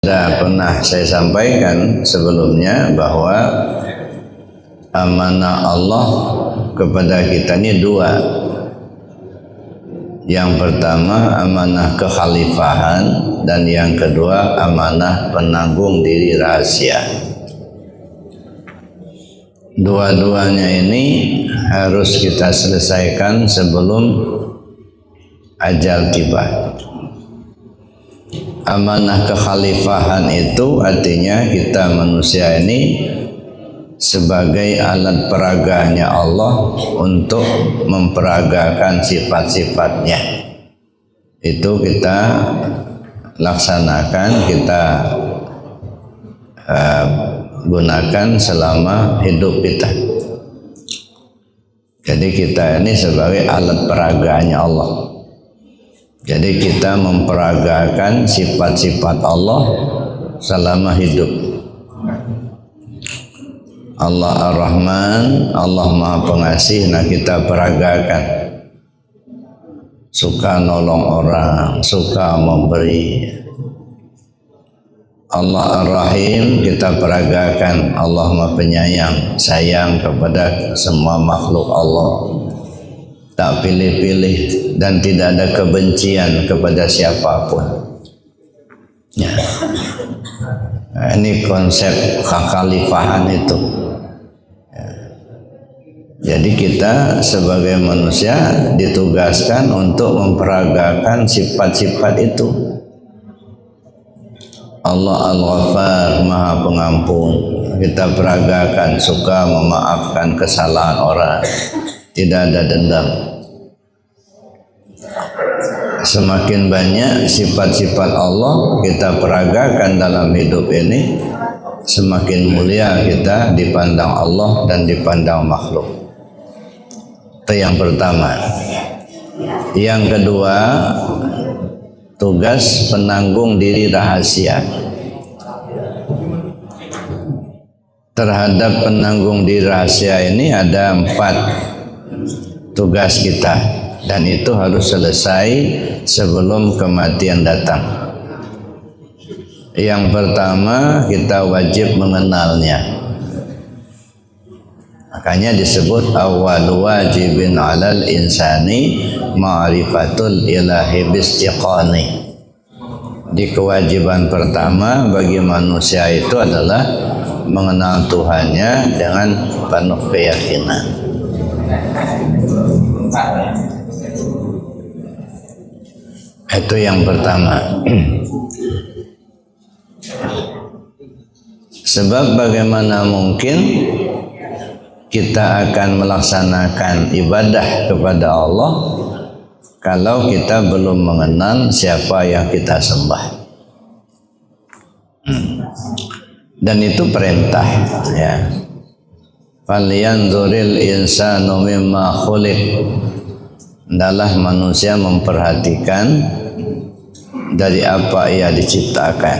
Sudah pernah saya sampaikan sebelumnya bahwa amanah Allah kepada kita ini dua. Yang pertama amanah kekhalifahan dan yang kedua amanah penanggung diri rahasia. Dua-duanya ini harus kita selesaikan sebelum ajal tiba. Amanah kekhalifahan itu artinya kita manusia ini sebagai alat peraganya Allah untuk memperagakan sifat-sifatnya. Itu kita laksanakan, kita gunakan selama hidup kita. Jadi kita ini sebagai alat peraganya Allah. Jadi kita memperagakan sifat-sifat Allah selama hidup. Allah Ar-Rahman, Allah Maha Pengasih, nah kita peragakan. Suka nolong orang, suka memberi. Allah Ar-Rahim, kita peragakan. Allah Maha Penyayang, sayang kepada semua makhluk Allah. Tak pilih-pilih dan tidak ada kebencian kepada siapapun. Ya. Nah, ini konsep kekhalifahan itu. Ya. Jadi kita sebagai manusia ditugaskan untuk memperagakan sifat-sifat itu. Allah Al-Ghaffar, Maha Pengampun. Kita peragakan, suka memaafkan kesalahan orang. Tidak ada dendam. Semakin banyak sifat-sifat Allah kita peragakan dalam hidup ini, semakin mulia kita dipandang Allah dan dipandang makhluk. Itu yang pertama. Yang kedua, tugas penanggung diri rahasia. Terhadap penanggung diri rahasia ini ada 4 tugas kita, dan itu harus selesai sebelum kematian datang. Yang pertama, kita wajib mengenalnya. Makanya disebut awwalu wajibin 'alal insani ma'rifatul ilahi bistiqani. Di kewajiban pertama bagi manusia itu adalah mengenal Tuhannya dengan penuh keyakinan. Itu yang pertama. Sebab bagaimana mungkin kita akan melaksanakan ibadah kepada Allah kalau kita belum mengenal siapa yang kita sembah. Dan itu perintah, ya. Falyanzuril insanu mimma khuliq. Adalah manusia memperhatikan dari apa ia diciptakan.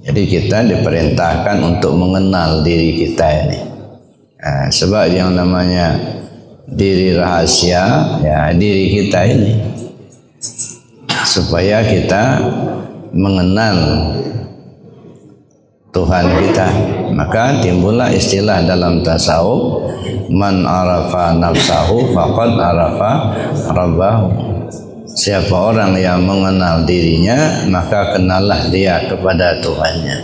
Jadi kita diperintahkan untuk mengenal diri kita ini. Nah, sebab yang namanya diri rahasia, ya diri kita ini. Supaya kita mengenal Tuhan kita, maka timbullah istilah dalam tasawuf, man arafa nafsahu faqad arafa rabbahu. Siapa orang yang mengenal dirinya, maka kenallah dia kepada Tuhannya.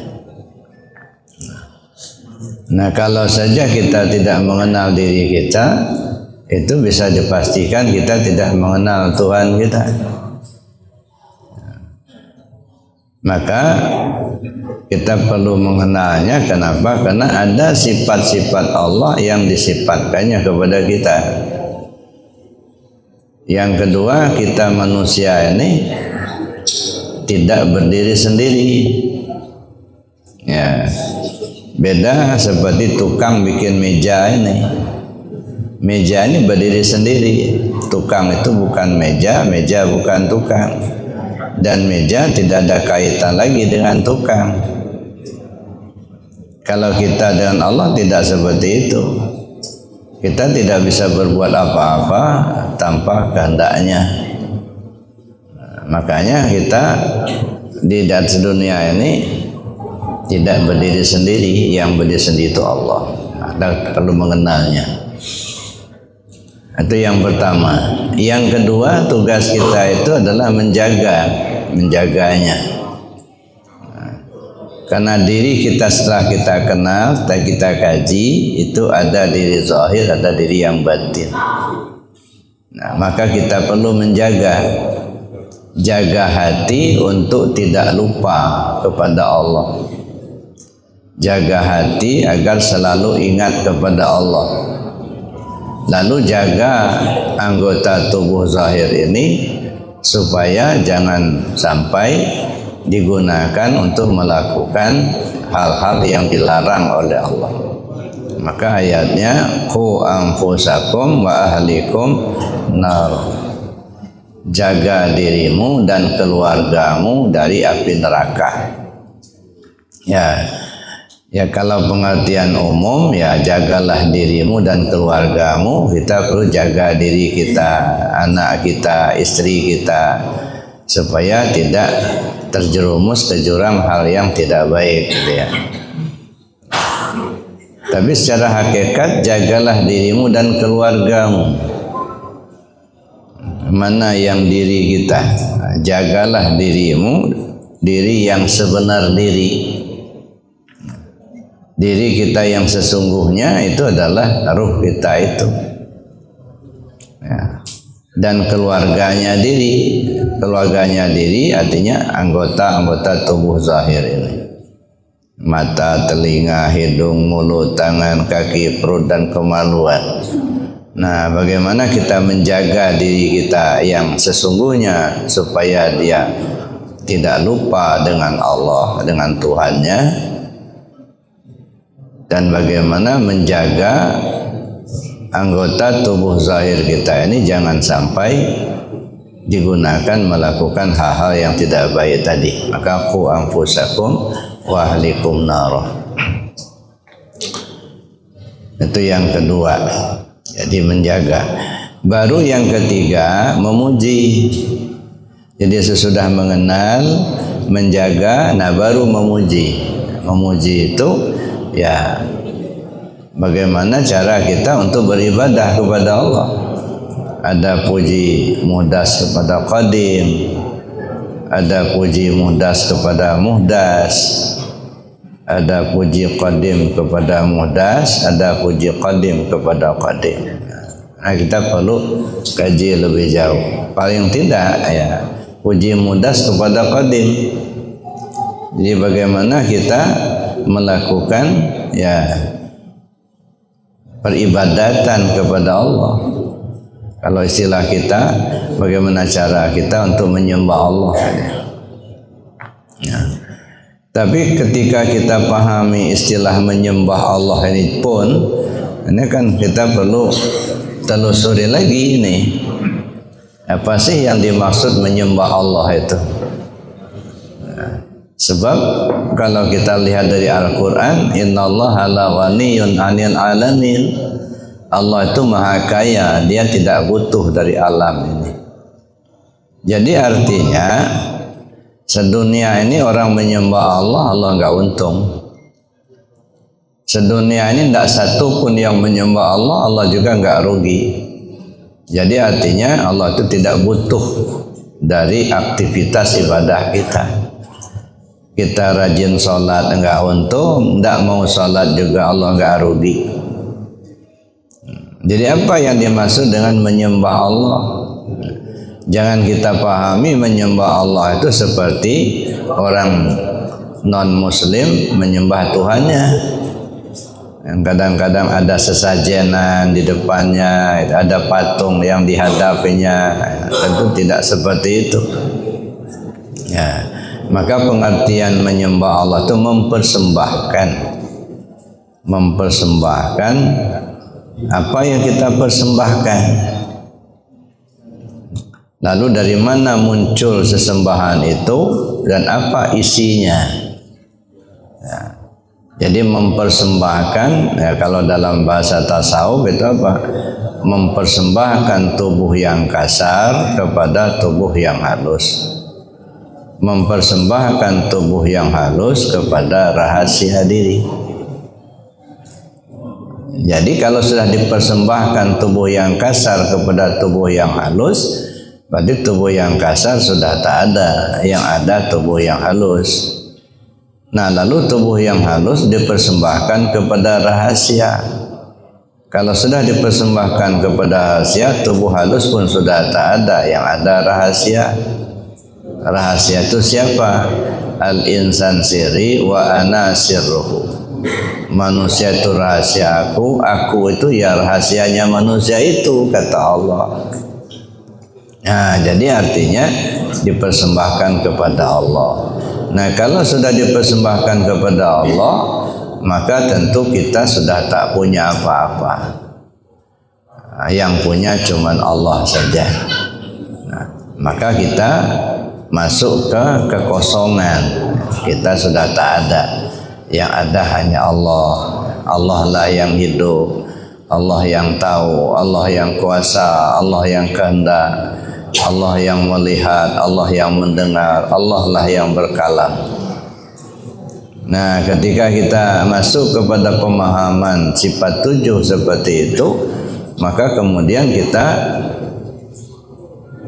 Nah, kalau saja kita tidak mengenal diri kita, itu bisa dipastikan kita tidak mengenal Tuhan kita. Maka kita perlu mengenalnya. Kenapa? Karena ada sifat-sifat Allah yang disifatkannya kepada kita. Yang kedua, kita manusia ini tidak berdiri sendiri. Ya, beda seperti tukang bikin meja ini. Meja ini berdiri sendiri. Tukang itu bukan meja, meja bukan tukang. Dan meja tidak ada kaitan lagi dengan tukang. Kalau kita dengan Allah tidak seperti itu. Kita tidak bisa berbuat apa-apa tanpa kehendaknya. Makanya kita di atas dunia ini tidak berdiri sendiri, yang berdiri sendiri itu Allah. Kita perlu mengenalnya. Itu yang pertama. Yang kedua, tugas kita itu adalah menjaganya. Karena diri kita setelah kita kenal, setelah kita kaji, itu ada diri zahir, ada diri yang batin. Nah, maka kita perlu jaga hati untuk tidak lupa kepada Allah. Jaga hati agar selalu ingat kepada Allah. Lalu jaga anggota tubuh zahir ini supaya jangan sampai digunakan untuk melakukan hal-hal yang dilarang oleh Allah. Maka ayatnya qu anfusakum wa ahlikum nar. Jaga dirimu dan keluargamu dari api neraka. Ya kalau pengertian umum, ya jagalah dirimu dan keluargamu. Kita perlu jaga diri kita, anak kita, istri kita, supaya tidak terjerumus ke jurang hal yang tidak baik, gitu ya. Tapi secara hakikat jagalah dirimu dan keluargamu. Mana yang diri kita? Jagalah dirimu, diri yang sebenar diri. Diri kita yang sesungguhnya itu adalah ruh kita itu. Ya. Dan keluarganya diri artinya anggota-anggota tubuh zahir ini. Mata, telinga, hidung, mulut, tangan, kaki, perut, dan kemaluan. Nah, bagaimana kita menjaga diri kita yang sesungguhnya supaya dia tidak lupa dengan Allah, dengan Tuhannya, dan bagaimana menjaga anggota tubuh zahir kita ini jangan sampai digunakan melakukan hal-hal yang tidak baik tadi. Maka qu anfusakum wa ahlikum nar. Itu yang kedua. Jadi menjaga. Baru yang ketiga, memuji. Jadi sesudah mengenal, menjaga, nah baru memuji. Memuji itu ya bagaimana cara kita untuk beribadah kepada Allah. Ada puji muhdas kepada qadim, ada puji muhdas kepada muhdas, ada puji qadim kepada muhdas, ada puji qadim kepada qadim. Nah, kita perlu kaji lebih jauh. Paling tidak ya puji muhdas kepada qadim. Jadi bagaimana kita melakukan ya peribadatan kepada Allah. Kalau istilah kita, bagaimana cara kita untuk menyembah Allah. Ya. Tapi ketika kita pahami istilah menyembah Allah ini pun, ini kan kita perlu telusuri lagi nih. Apa sih yang dimaksud menyembah Allah itu? Sebab kalau kita lihat dari Al-Quran, innallaha la ghaniyun 'anil 'alamin. Allah itu maha kaya, dia tidak butuh dari alam ini. Jadi artinya sedunia ini orang menyembah Allah, Allah enggak untung. Sedunia ini tidak satu pun yang menyembah Allah, Allah juga enggak rugi. Jadi artinya Allah itu tidak butuh dari aktivitas ibadah kita. Kita rajin sholat enggak untung, enggak mau sholat juga Allah enggak rugi. Jadi apa yang dimaksud dengan menyembah Allah? Jangan kita pahami menyembah Allah itu seperti orang non-muslim menyembah Tuhannya. Yang kadang-kadang ada sesajenan di depannya, ada patung yang dihadapinya. Tentu tidak seperti itu. Ya. Maka pengertian menyembah Allah itu mempersembahkan apa yang kita persembahkan. Lalu dari mana muncul sesembahan itu dan apa isinya. Ya. Jadi mempersembahkan, ya kalau dalam bahasa tasawuf itu apa? Mempersembahkan tubuh yang kasar kepada tubuh yang halus. mempersembahkan tubuh yang halus kepada rahasia diri. Jadi kalau sudah dipersembahkan tubuh yang kasar kepada tubuh yang halus, berarti tubuh yang kasar sudah tak ada, yang ada tubuh yang halus. Nah, lalu tubuh yang halus dipersembahkan kepada rahasia. Kalau sudah dipersembahkan kepada rahasia, tubuh halus pun sudah tak ada, yang ada rahasia. Rahasia itu siapa? Al-insan sirri wa ana sirruhu. Manusia itu rahasia aku itu ya rahasianya manusia itu, kata Allah. Nah, jadi artinya dipersembahkan kepada Allah. Nah, kalau sudah dipersembahkan kepada Allah, maka tentu kita sudah tak punya apa-apa. Nah, yang punya cuman Allah saja. Nah, maka kita masuk ke kekosongan. Kita sudah tak ada. Yang ada hanya Allah. Allah lah yang hidup, Allah yang tahu, Allah yang kuasa, Allah yang kehendak, Allah yang melihat, Allah yang mendengar, Allah lah yang berkalam. Nah, ketika kita masuk kepada pemahaman sifat 7 seperti itu, maka kemudian kita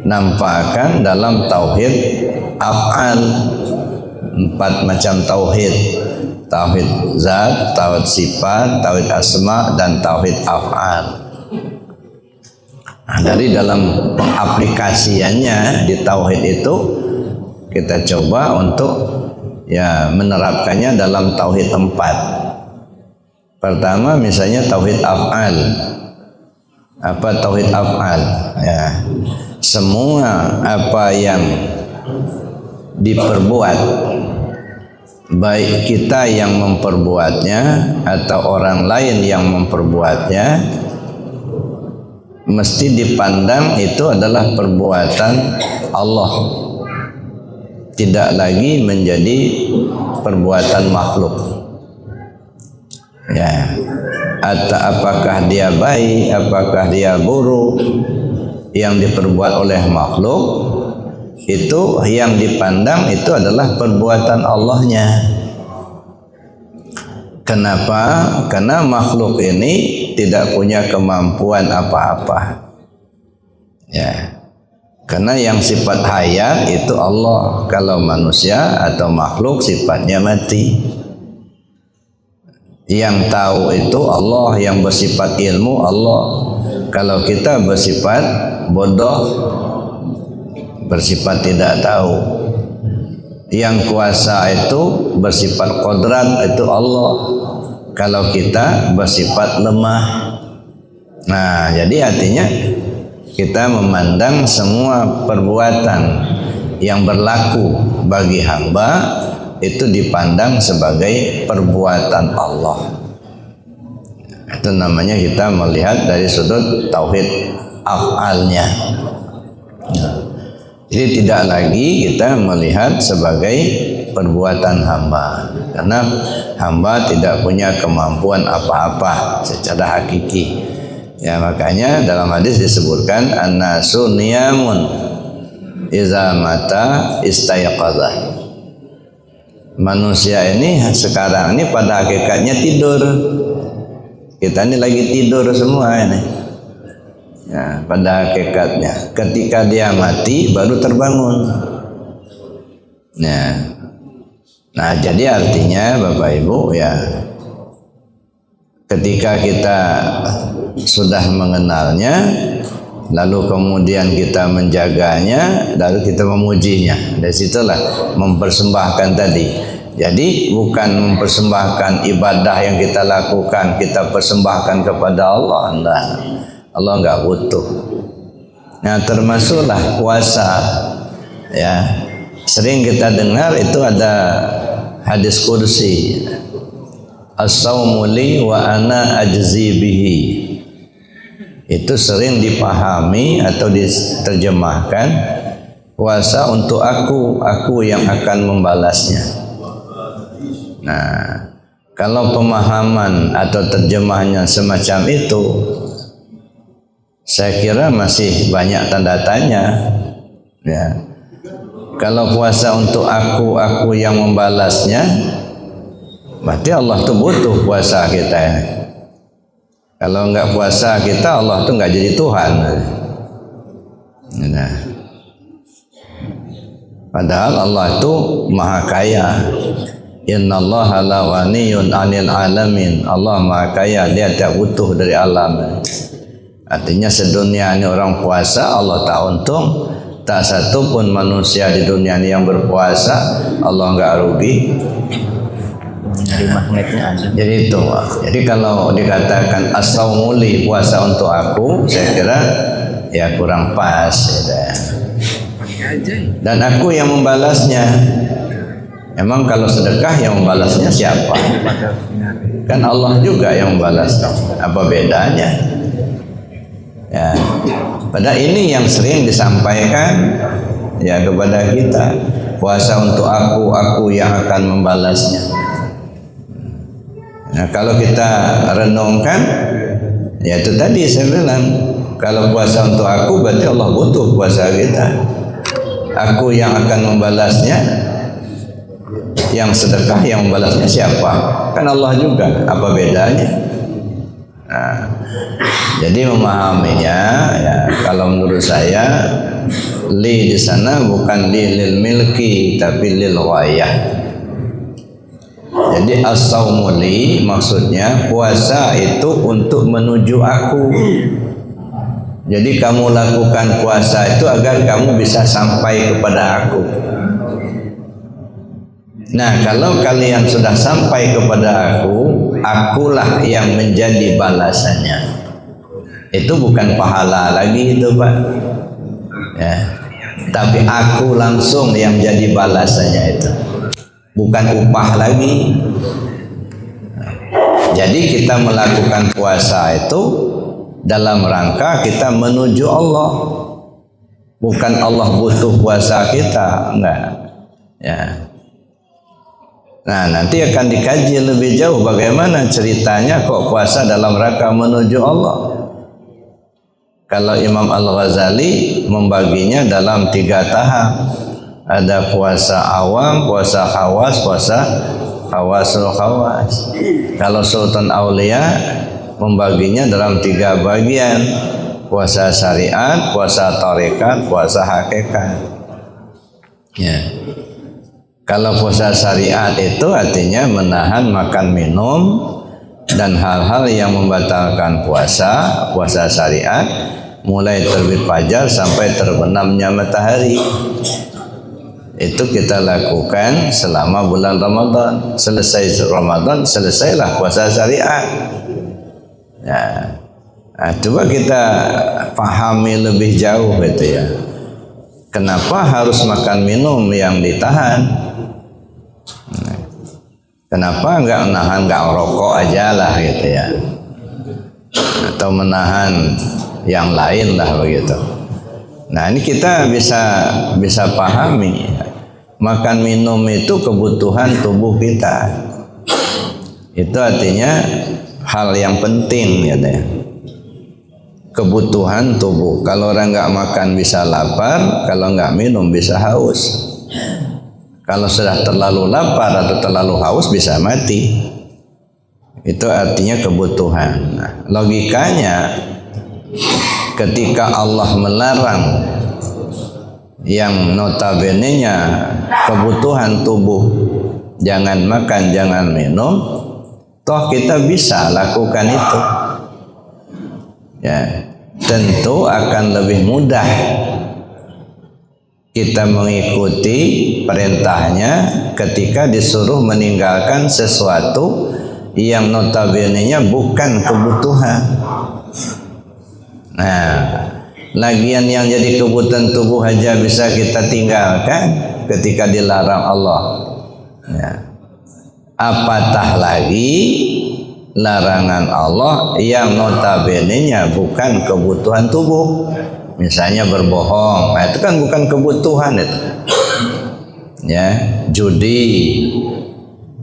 nampakkan dalam tauhid af'al, 4 macam tauhid. Tauhid zat, tauhid sifat, tauhid asma, dan tauhid af'al. Nah, dari dalam pengaplikasiannya di tauhid itu kita coba untuk ya menerapkannya dalam tauhid 4. Pertama misalnya tauhid af'al. Apa tauhid af'al? Ya, semua apa yang diperbuat, baik kita yang memperbuatnya atau orang lain yang memperbuatnya, mesti dipandang itu adalah perbuatan Allah, tidak lagi menjadi perbuatan makhluk. Ya, atau apakah dia baik, apakah dia buruk, yang diperbuat oleh makhluk itu yang dipandang itu adalah perbuatan Allahnya. Kenapa? Karena makhluk ini tidak punya kemampuan apa-apa. Ya. Karena yang sifat hayat itu Allah. Kalau manusia atau makhluk sifatnya mati. Yang tahu itu Allah, yang bersifat ilmu Allah. Kalau kita bersifat bodoh, bersifat tidak tahu. Yang kuasa itu bersifat kodrat itu Allah. Kalau kita bersifat lemah. Nah, jadi artinya kita memandang semua perbuatan yang berlaku bagi hamba itu dipandang sebagai perbuatan Allah. Itu namanya kita melihat dari sudut tauhid af'alnya. Jadi tidak lagi kita melihat sebagai perbuatan hamba, karena hamba tidak punya kemampuan apa-apa secara hakiki. Ya, makanya dalam hadis disebutkan an-nasu niyamun iza mata istayqadha. Manusia ini sekarang ini pada hakikatnya tidur. Kita ini lagi tidur semua ini. Ya, pada hakikatnya ketika dia mati baru terbangun. Nah, jadi artinya Bapak Ibu ya, ketika kita sudah mengenalnya, lalu kemudian kita menjaganya, lalu kita memujinya. Dari situlah mempersembahkan tadi. Jadi bukan mempersembahkan ibadah yang kita lakukan, kita persembahkan kepada Allah. Nah, Allah enggak butuh. Nah, termasuklah puasa. Ya, sering kita dengar itu ada hadis kursi. As-sawmu li wa ana ajzi bihi. Itu sering dipahami atau diterjemahkan puasa untuk aku yang akan membalasnya. Nah, kalau pemahaman atau terjemahnya semacam itu, saya kira masih banyak tanda tanya. Ya. Kalau puasa untuk aku yang membalasnya, berarti Allah tuh butuh puasa kita ini. Kalau enggak puasa kita, Allah tuh enggak jadi Tuhan. Nah, padahal Allah itu maha kaya. Innallaha la ghaniyun 'anil 'alamin. Allah maha kaya, dia tak butuh dari alam. Artinya sedunia ini orang puasa, Allah tak untung. Tak satu pun manusia di dunia ini yang berpuasa, Allah enggak rugi. Dari magnetnya ada. Jadi itu. Jadi kalau dikatakan as-saumuli, puasa untuk aku, saya kira ya kurang pas ya. Dan aku yang membalasnya. Emang kalau sedekah yang membalasnya siapa? Kan Allah juga yang membalasnya. Apa bedanya? Ya. Pada ini yang sering disampaikan ya kepada kita, puasa untuk aku yang akan membalasnya. Nah, kalau kita renungkan, ya itu tadi saya bilang, kalau puasa untuk aku berarti Allah butuh puasa kita. Aku yang akan membalasnya, yang sedekah yang membalasnya siapa? Kan Allah juga. Apa bedanya? Nah, jadi memahaminya, ya, kalau menurut saya, li di sana bukan li lil milki, tapi lil ghayah. Jadi as-saumuli maksudnya puasa itu untuk menuju aku. Jadi kamu lakukan puasa itu agar kamu bisa sampai kepada aku. Nah, kalau kalian sudah sampai kepada aku, akulah yang menjadi balasannya. Itu bukan pahala lagi itu, Pak. Ya. Tapi aku langsung yang jadi balasannya itu. Bukan upah lagi. Jadi kita melakukan puasa itu dalam rangka kita menuju Allah. Bukan Allah butuh puasa kita, enggak. Ya. Nah, nanti akan dikaji lebih jauh bagaimana ceritanya kok puasa dalam rangka menuju Allah. Kalau Imam Al-Ghazali membaginya dalam 3 tahap. Ada puasa awam, puasa khawas, puasa khawasul khawas. Kalau Sultan Aulia membaginya dalam 3 bagian. Puasa syariat, puasa tarekat, puasa hakikat. Ya. Kalau puasa syariat itu artinya menahan makan minum dan hal-hal yang membatalkan puasa syariat mulai terbit fajar sampai terbenamnya matahari. Itu kita lakukan selama bulan Ramadan. Selesai Ramadan, selesailah puasa syariat. Ya. Nah, coba kita pahami lebih jauh gitu ya. Kenapa harus makan minum yang ditahan? Kenapa enggak menahan, enggak rokok aja lah gitu ya, atau menahan yang lain lah begitu. Nah, ini kita bisa pahami, makan minum itu kebutuhan tubuh kita. Itu artinya hal yang penting gitu ya. Kebutuhan tubuh. Kalau orang enggak makan bisa lapar, kalau enggak minum bisa haus. Kalau sudah terlalu lapar atau terlalu haus bisa mati. Itu artinya kebutuhan. Nah, logikanya ketika Allah melarang yang notabene-nya kebutuhan tubuh, jangan makan, jangan minum, toh kita bisa lakukan itu. Ya, tentu akan lebih mudah kita mengikuti perintahnya ketika disuruh meninggalkan sesuatu yang notabene-nya bukan kebutuhan. Nah, lagian yang jadi kebutuhan tubuh aja bisa kita tinggalkan ketika dilarang Allah. Ya. Apatah lagi larangan Allah yang notabene-nya bukan kebutuhan tubuh. Misalnya berbohong, nah itu kan bukan kebutuhan itu. Ya, judi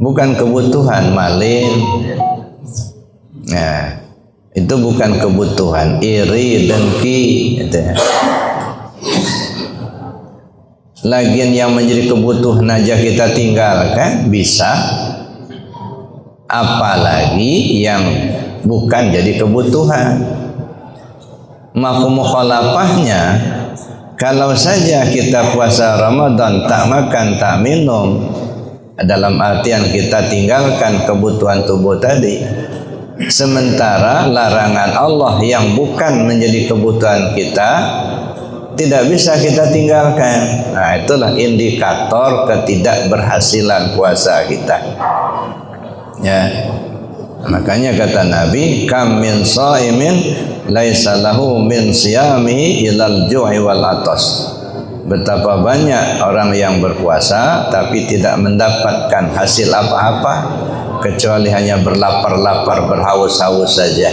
bukan kebutuhan, maling. Nah, itu bukan kebutuhan, iri, dengki gitu ya. lagian yang menjadi kebutuhan aja kita tinggalkan bisa, apalagi yang bukan jadi kebutuhan. Mafhum mukhalafahnya, kalau saja kita puasa Ramadan tak makan tak minum, dalam artian kita tinggalkan kebutuhan tubuh tadi, sementara larangan Allah yang bukan menjadi kebutuhan kita tidak bisa kita tinggalkan. Nah, itulah indikator ketidakberhasilan puasa kita. Ya. Makanya kata Nabi, kam min shaimin laisa lahu min siyami ilal ju'i wal atas. Betapa banyak orang yang berpuasa tapi tidak mendapatkan hasil apa-apa kecuali hanya berlapar-lapar, berhaus-haus saja.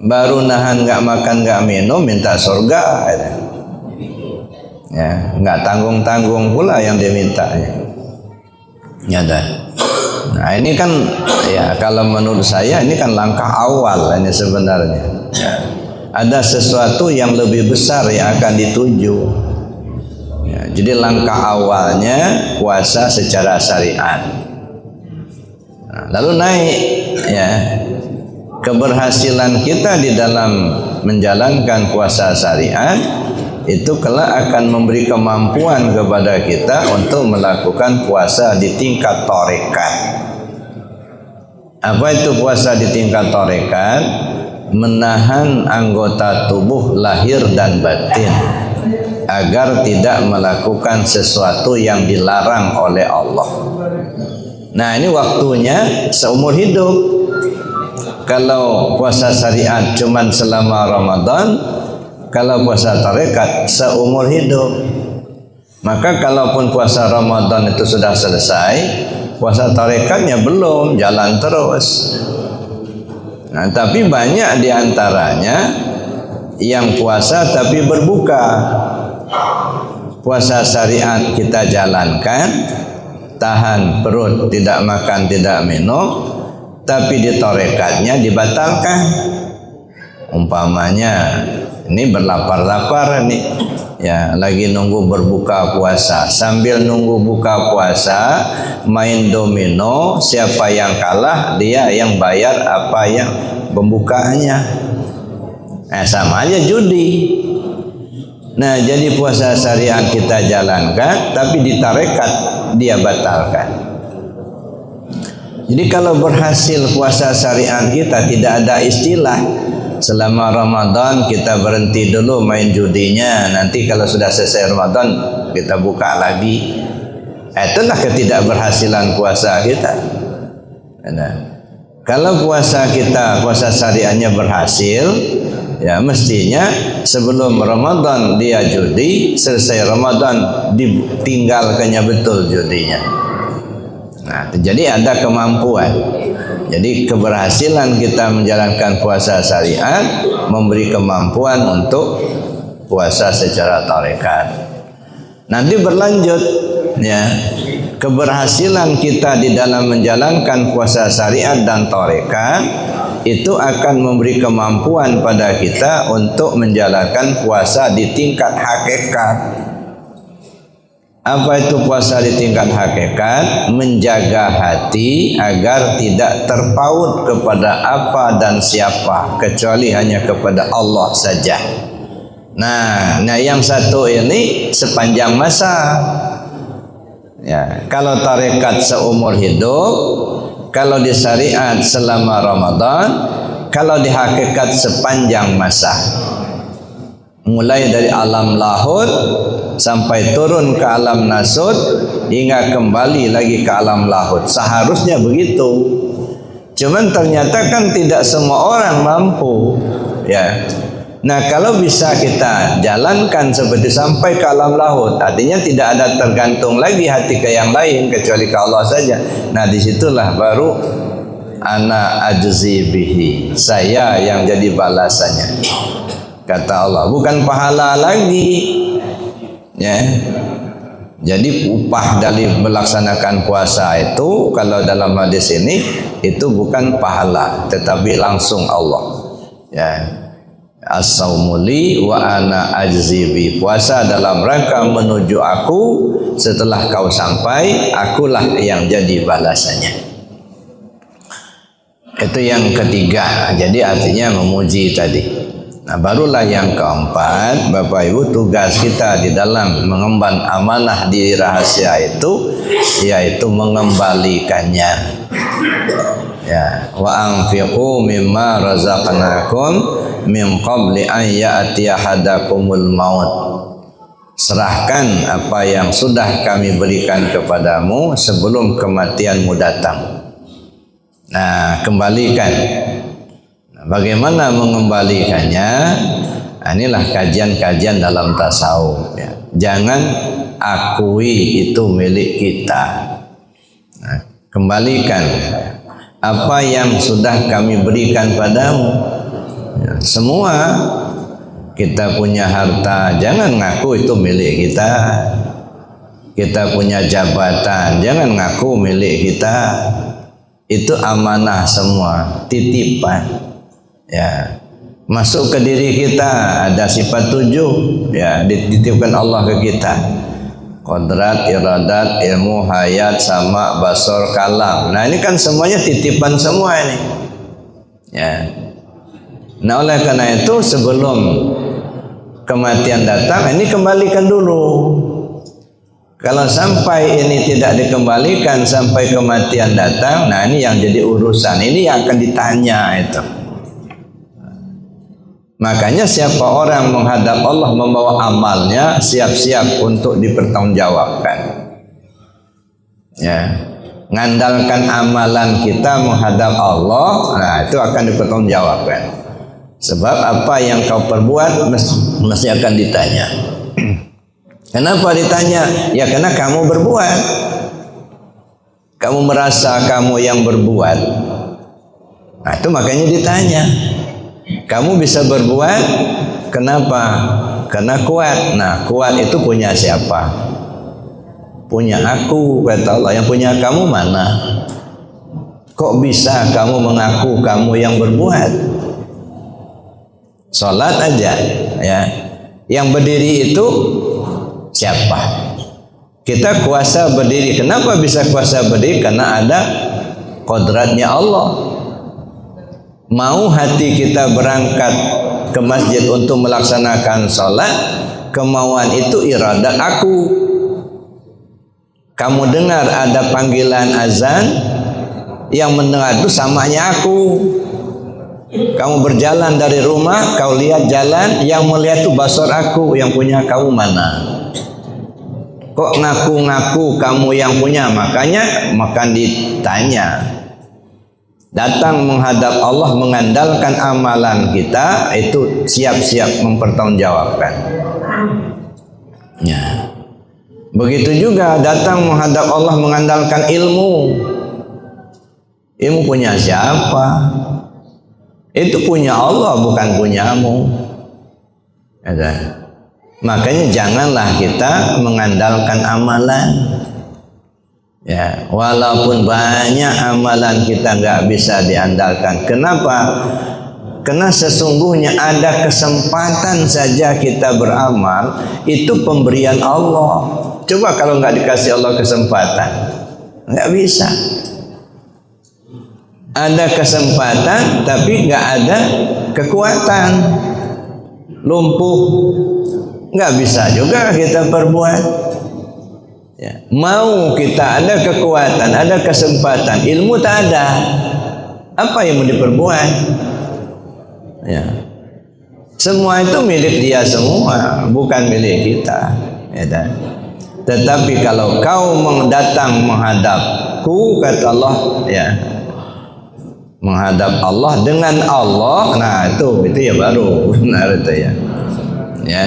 Baru nahan nggak makan nggak minum minta surga, ya nggak tanggung-tanggung pula yang diminta. Ya dah. Nah ini kan ya kalau menurut saya ini kan langkah awal ini sebenarnya. Ya. Ada sesuatu yang lebih besar yang akan dituju. Ya, jadi langkah awalnya puasa secara syariat. Nah, lalu naik ya. Keberhasilan kita di dalam menjalankan puasa syariat itu kelak akan memberi kemampuan kepada kita untuk melakukan puasa di tingkat tarekat. Apa itu puasa di tingkat tarekat? Menahan anggota tubuh lahir dan batin agar tidak melakukan sesuatu yang dilarang oleh Allah. Nah, ini waktunya seumur hidup. Kalau puasa syariat cuman selama Ramadan, kalau puasa tarekat seumur hidup. Maka kalaupun puasa Ramadan itu sudah selesai, puasa tarekatnya belum, jalan terus. Nah, tapi banyak diantaranya yang puasa tapi berbuka. Puasa syariat kita jalankan, tahan perut, tidak makan, tidak minum, tapi di tarekatnya dibatalkan. Umpamanya ini berlapar-lapar nih, ya lagi nunggu berbuka puasa, sambil nunggu buka puasa main domino, siapa yang kalah dia yang bayar apa yang pembukaannya. Nah, sama aja judi. Nah, jadi puasa syariat kita jalankan, tapi di tarekat dia batalkan. Jadi kalau berhasil puasa syariat kita, tidak ada istilah selama Ramadan kita berhenti dulu main judinya, nanti kalau sudah selesai Ramadan kita buka lagi. Itulah ketidakberhasilan puasa kita. Nah, kalau puasa kita, puasa syariatnya berhasil, ya mestinya sebelum Ramadan dia judi, selesai Ramadan ditinggalkannya betul judinya. Nah, jadi ada kemampuan. Jadi keberhasilan kita menjalankan puasa syariat memberi kemampuan untuk puasa secara tarekat. Nanti berlanjut ya. Keberhasilan kita di dalam menjalankan puasa syariat dan tarekat itu akan memberi kemampuan pada kita untuk menjalankan puasa di tingkat hakikat. Apa itu puasa di tingkat hakikat? Menjaga hati agar tidak terpaut kepada apa dan siapa kecuali hanya kepada Allah saja. Nah, yang satu ini sepanjang masa. Ya, kalau tarekat seumur hidup, kalau di syariat selama Ramadan, kalau di hakikat sepanjang masa. Mulai dari alam lahud sampai turun ke alam nasud hingga kembali lagi ke alam lahud. Seharusnya begitu. Cuman ternyata kan tidak semua orang mampu. Ya. Nah, kalau bisa kita jalankan seperti sampai ke alam lahud, artinya tidak ada tergantung lagi hati ke yang lain kecuali ke Allah saja. Nah, disitulah baru ana ajzi bihi, saya yang jadi balasannya. Kata Allah, bukan pahala lagi. Ya. Jadi upah dari melaksanakan puasa itu kalau dalam hadis ini itu bukan pahala tetapi langsung Allah. Ya. as-saumuli wa ana ajzibi. Puasa dalam rangka menuju aku, setelah kau sampai akulah yang jadi balasannya. Itu yang ketiga. Jadi artinya memuji tadi. Nah, barulah yang keempat, Bapak Ibu, tugas kita di dalam mengemban amanah diri rahasia itu yaitu mengembalikannya. Ya, wa anfiqu mimma razaqnakum min qabli an ya'tiya ahadakumul maut. Serahkan apa yang sudah kami berikan kepadamu sebelum kematianmu datang. Nah, kembalikan. Bagaimana mengembalikannya? Inilah kajian-kajian dalam tasawuf. Ya. Jangan akui itu milik kita. Nah, kembalikan apa yang sudah kami berikan padamu. Ya, semua kita punya harta, jangan ngaku itu milik kita. Kita punya jabatan, jangan ngaku milik kita. Itu amanah semua, titipan. Ya, masuk ke diri kita ada sifat 7 ya, dititipkan Allah ke kita. Qadrat, iradat, ilmu, hayat, sama, basar, kalam. Nah, ini kan semuanya titipan semua ini. Ya. Nah, oleh karena itu sebelum kematian datang, ini kembalikan dulu. Kalau sampai ini tidak dikembalikan sampai kematian datang, nah ini yang jadi urusan. Ini yang akan ditanya itu. Makanya siapa orang menghadap Allah membawa amalnya, siap-siap untuk dipertanggungjawabkan. Ya, ngandalkan amalan kita menghadap Allah, nah itu akan dipertanggungjawabkan. Sebab apa yang kau perbuat mesti akan ditanya. Kenapa ditanya? Ya karena kamu berbuat. Kamu merasa kamu yang berbuat. Nah itu makanya ditanya. Kamu bisa berbuat, kenapa? Karena kuat. Nah, kuat itu punya siapa? Punya aku, kata Allah. Yang punya kamu mana? Kok bisa kamu mengaku kamu yang berbuat? Salat aja, ya. Yang berdiri itu siapa? Kita kuasa berdiri. Kenapa bisa kuasa berdiri? Karena ada kodratnya Allah. Mau hati kita berangkat ke masjid untuk melaksanakan sholat, kemauan itu iradat aku. Kamu dengar ada panggilan azan, yang mendengar itu samanya aku. Kamu berjalan dari rumah, kau lihat jalan, yang melihat itu basar aku, yang punya kamu mana? Kok ngaku-ngaku kamu yang punya? Makanya makan ditanya. Datang menghadap Allah mengandalkan amalan kita itu siap-siap mempertanggungjawabkan. Ya. Begitu juga datang menghadap Allah mengandalkan ilmu. Ilmu punya siapa? Itu punya Allah, bukan punyamu. Ya. Makanya janganlah kita mengandalkan amalan. Ya, walaupun banyak amalan kita nggak bisa diandalkan. Kenapa? Karena sesungguhnya ada kesempatan saja kita beramal, itu pemberian Allah. Coba kalau nggak dikasih Allah kesempatan, nggak bisa. Ada kesempatan tapi nggak ada kekuatan, lumpuh, nggak bisa juga kita perbuat. Ya. Mau kita ada kekuatan, ada kesempatan, ilmu tak ada, apa yang mau diperbuat? Ya. Semua itu milik dia semua, bukan milik kita. Ya. Tetapi kalau kau datang menghadapku, kata Allah, ya, menghadap Allah dengan Allah, nah itu ya baru benar itu ya. Ya,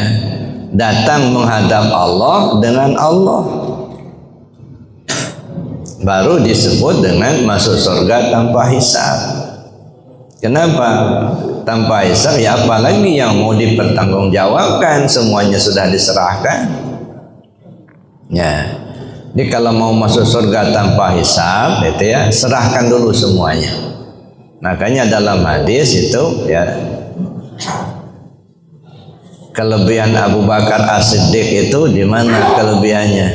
datang menghadap Allah dengan Allah. Baru disebut dengan masuk surga tanpa hisab. Kenapa? Tanpa hisab, ya apalagi yang mau dipertanggungjawabkan, semuanya sudah diserahkan. Ya. Jadi kalau mau masuk surga tanpa hisab, itu ya, serahkan dulu semuanya. Makanya dalam hadis itu ya, Kelebihan Abu Bakar As-Siddiq itu di mana kelebihannya?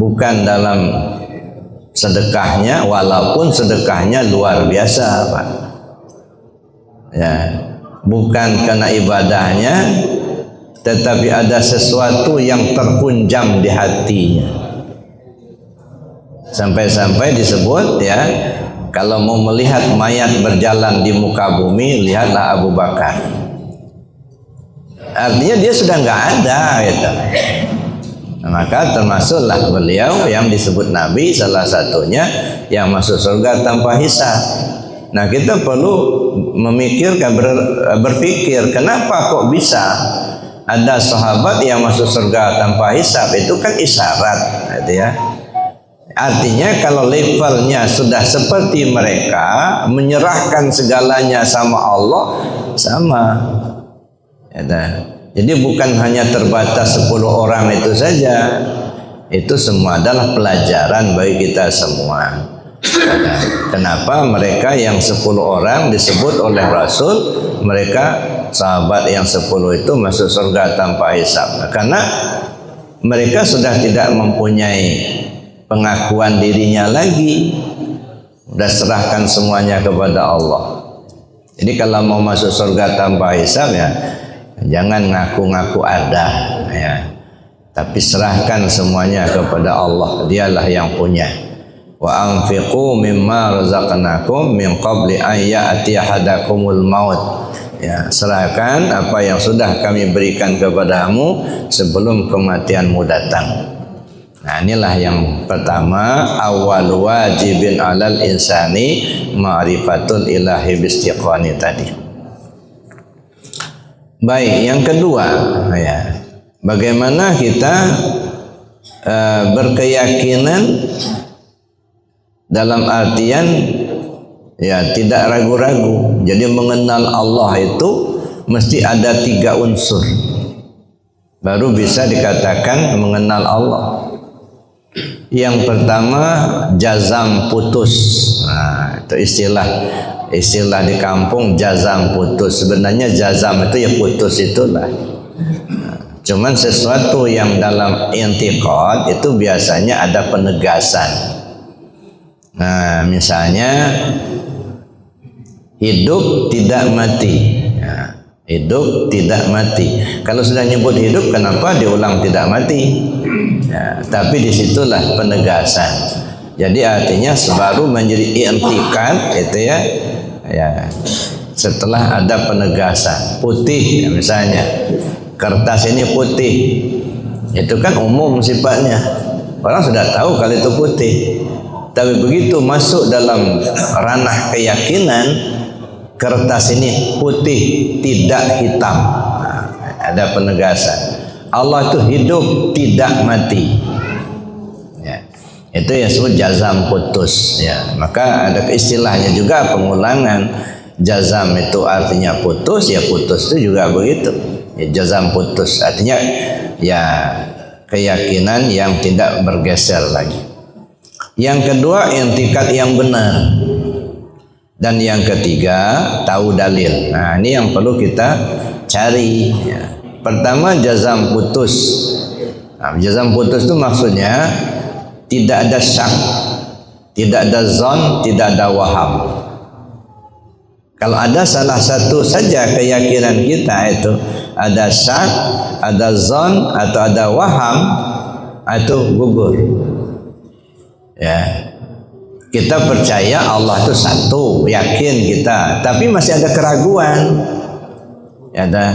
Bukan dalam sedekahnya, walaupun sedekahnya luar biasa, Pak. Ya, bukan karena ibadahnya, tetapi ada sesuatu yang terpunjam di hatinya. Sampai-sampai disebut, ya, kalau mau melihat mayat berjalan di muka bumi, lihatlah Abu Bakar. Artinya dia sudah nggak ada, gitu. Nah, maka termasuklah beliau yang disebut Nabi, salah satunya yang masuk surga tanpa hisab. Nah, kita perlu memikirkan, berpikir, kenapa kok bisa ada sahabat yang masuk surga tanpa hisab? Itu kan isyarat, gitu ya. Artinya kalau levelnya sudah seperti mereka, menyerahkan segalanya sama Allah, sama. Jadi bukan hanya terbatas 10 orang itu saja. Itu semua adalah pelajaran bagi kita semua. Kenapa mereka yang 10 orang disebut oleh Rasul, mereka sahabat yang 10 itu masuk surga tanpa hisab? Karena mereka sudah tidak mempunyai pengakuan dirinya lagi, sudah serahkan semuanya kepada Allah. Jadi kalau mau masuk surga tanpa hisab, ya jangan ngaku-ngaku ada, ya, tapi serahkan semuanya kepada Allah. Dialah yang punya. Wa anfiqu mimma razaqnakum min qabli an ya'tiya ahadakumul maut. Ya, serahkan apa yang sudah kami berikan kepadamu sebelum kematianmu datang. Nah, inilah yang pertama, awal wajibin alal insani ma'rifatul ilahi bistiqani tadi. Baik, yang kedua, ya, bagaimana kita berkeyakinan dalam artian, ya, tidak ragu-ragu. Jadi mengenal Allah itu mesti ada 3 unsur baru bisa dikatakan mengenal Allah. Yang pertama, jazam putus. Nah, itu istilah di kampung, jazam putus. Sebenarnya jazam itu ya putus itulah. Cuman sesuatu yang dalam intiqad itu biasanya ada penegasan. Nah, misalnya hidup tidak mati. Ya, hidup tidak mati. Kalau sudah nyebut hidup, kenapa diulang tidak mati? Ya, tapi disitulah penegasan. Jadi artinya baru menjadi intiqad itu, ya. Ya, setelah ada penegasan. Putih, ya, misalnya kertas ini putih, itu kan umum sifatnya, orang sudah tahu kalau itu putih. Tapi begitu masuk dalam ranah keyakinan, kertas ini putih tidak hitam. Nah, ada penegasan. Allah itu hidup tidak mati. Ya, itu yang disebut jazam putus. Ya, maka ada istilahnya juga pengulangan. Jazam itu artinya putus, ya putus itu juga begitu. Ya, jazam putus artinya ya keyakinan yang tidak bergeser lagi. Yang kedua, intiqad yang benar. Dan yang ketiga, tahu dalil. Nah, ini yang perlu kita cari. Ya. Pertama, jazam putus. Nah, jazam putus itu maksudnya tidak ada syak, tidak ada zon, tidak ada waham. Kalau ada salah satu saja keyakinan kita itu ada syak, ada zon, atau ada waham, itu gugur. Ya, kita percaya Allah itu satu, yakin kita, tapi masih ada keraguan. Ya, ada.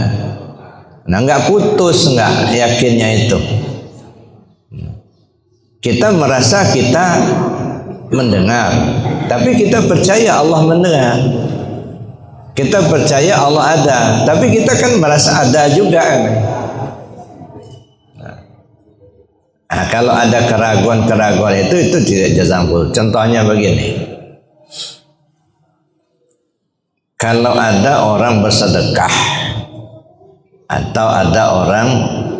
Nah, nggak putus, nggak yakinnya itu. Kita merasa kita mendengar, tapi kita percaya Allah mendengar. Kita percaya Allah ada, tapi kita kan merasa ada juga. Nah, kalau ada keraguan-keraguan itu tidak jazam putus. Contohnya begini. Kalau ada orang bersedekah atau ada orang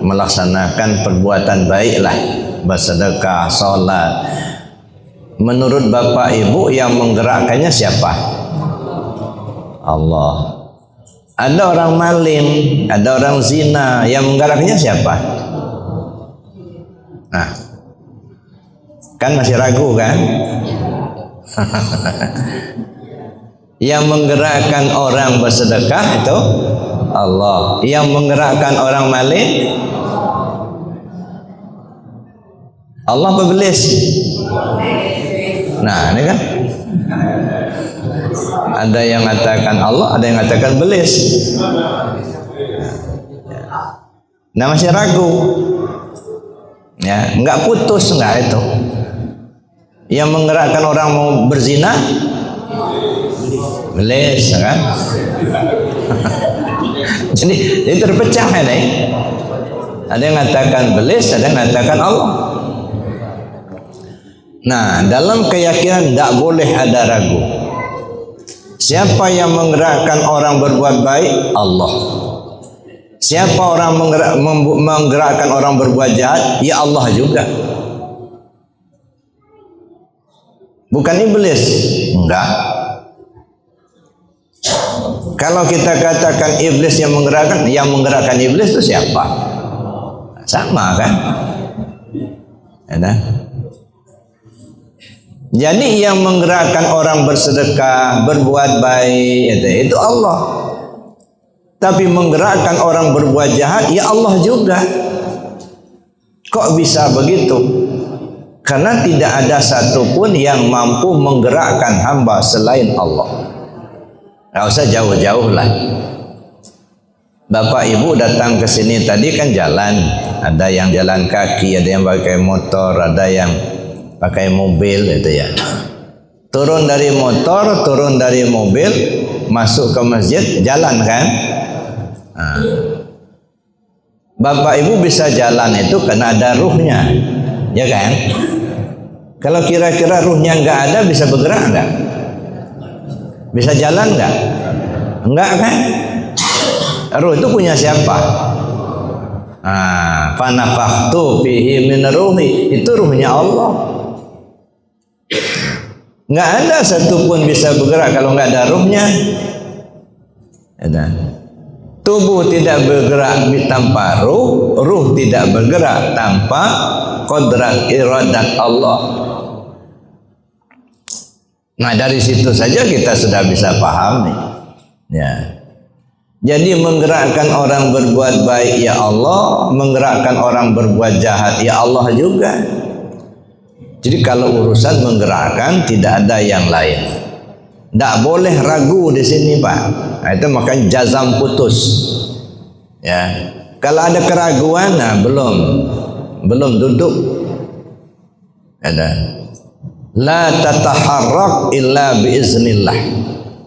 melaksanakan perbuatan baiklah, bersedekah, sholat, menurut bapak ibu yang menggerakkannya siapa? Allah. Ada orang maling, ada orang zina, yang menggeraknya siapa? Nah, kan masih ragu kan? Yang menggerakkan orang bersedekah itu Allah. Yang menggerakkan orang maling Allah apa iblis? Nah, ini kan ada yang mengatakan Allah, ada yang mengatakan iblis. Nah, masih ragu. Ya, enggak putus enggak itu. Yang menggerakkan orang mau berzina iblis, kan? Jadi terpecah ini. Ada yang mengatakan iblis, ada yang mengatakan Allah. Nah, dalam keyakinan tidak boleh ada ragu. Siapa yang menggerakkan orang berbuat baik? Allah. Siapa orang menggerakkan orang berbuat jahat? Ya Allah juga. Bukan iblis? Enggak. Kalau kita katakan iblis yang menggerakkan iblis itu siapa? Sama kan? Ada. Jadi yang menggerakkan orang bersedekah, berbuat baik itu Allah. Tapi menggerakkan orang berbuat jahat ya Allah juga. Kok bisa begitu? Karena tidak ada satupun yang mampu menggerakkan hamba selain Allah. Nggak usah jauh-jauh lah. Bapak ibu datang ke sini tadi kan jalan. Ada yang jalan kaki, ada yang pakai motor, ada yang pakai mobil itu ya. Turun dari motor, turun dari mobil, masuk ke masjid, jalan kan? Nah, Bapak Ibu bisa jalan itu karena ada ruhnya, ya kan? Kalau kira-kira ruhnya nggak ada, bisa bergerak nggak? Bisa jalan nggak? Enggak kan? Ruh itu punya siapa? Nah, fanafakhtu fihi min ruhi, itu ruhnya Allah. Nggak ada satupun bisa bergerak kalau nggak ada ruhnya. Ada. Tubuh tidak bergerak tanpa ruh, ruh tidak bergerak tanpa qudrat iradat Allah. Nah, dari situ saja kita sudah bisa pahami. Ya. Jadi menggerakkan orang berbuat baik ya Allah, menggerakkan orang berbuat jahat ya Allah juga. Jadi kalau urusan menggerakkan tidak ada yang lain. Tidak boleh ragu di sini, Pak. Nah, itu makanya jazam putus. Ya. Kalau ada keraguan, nah belum duduk. Ada. La tataharrak illa biiznillah.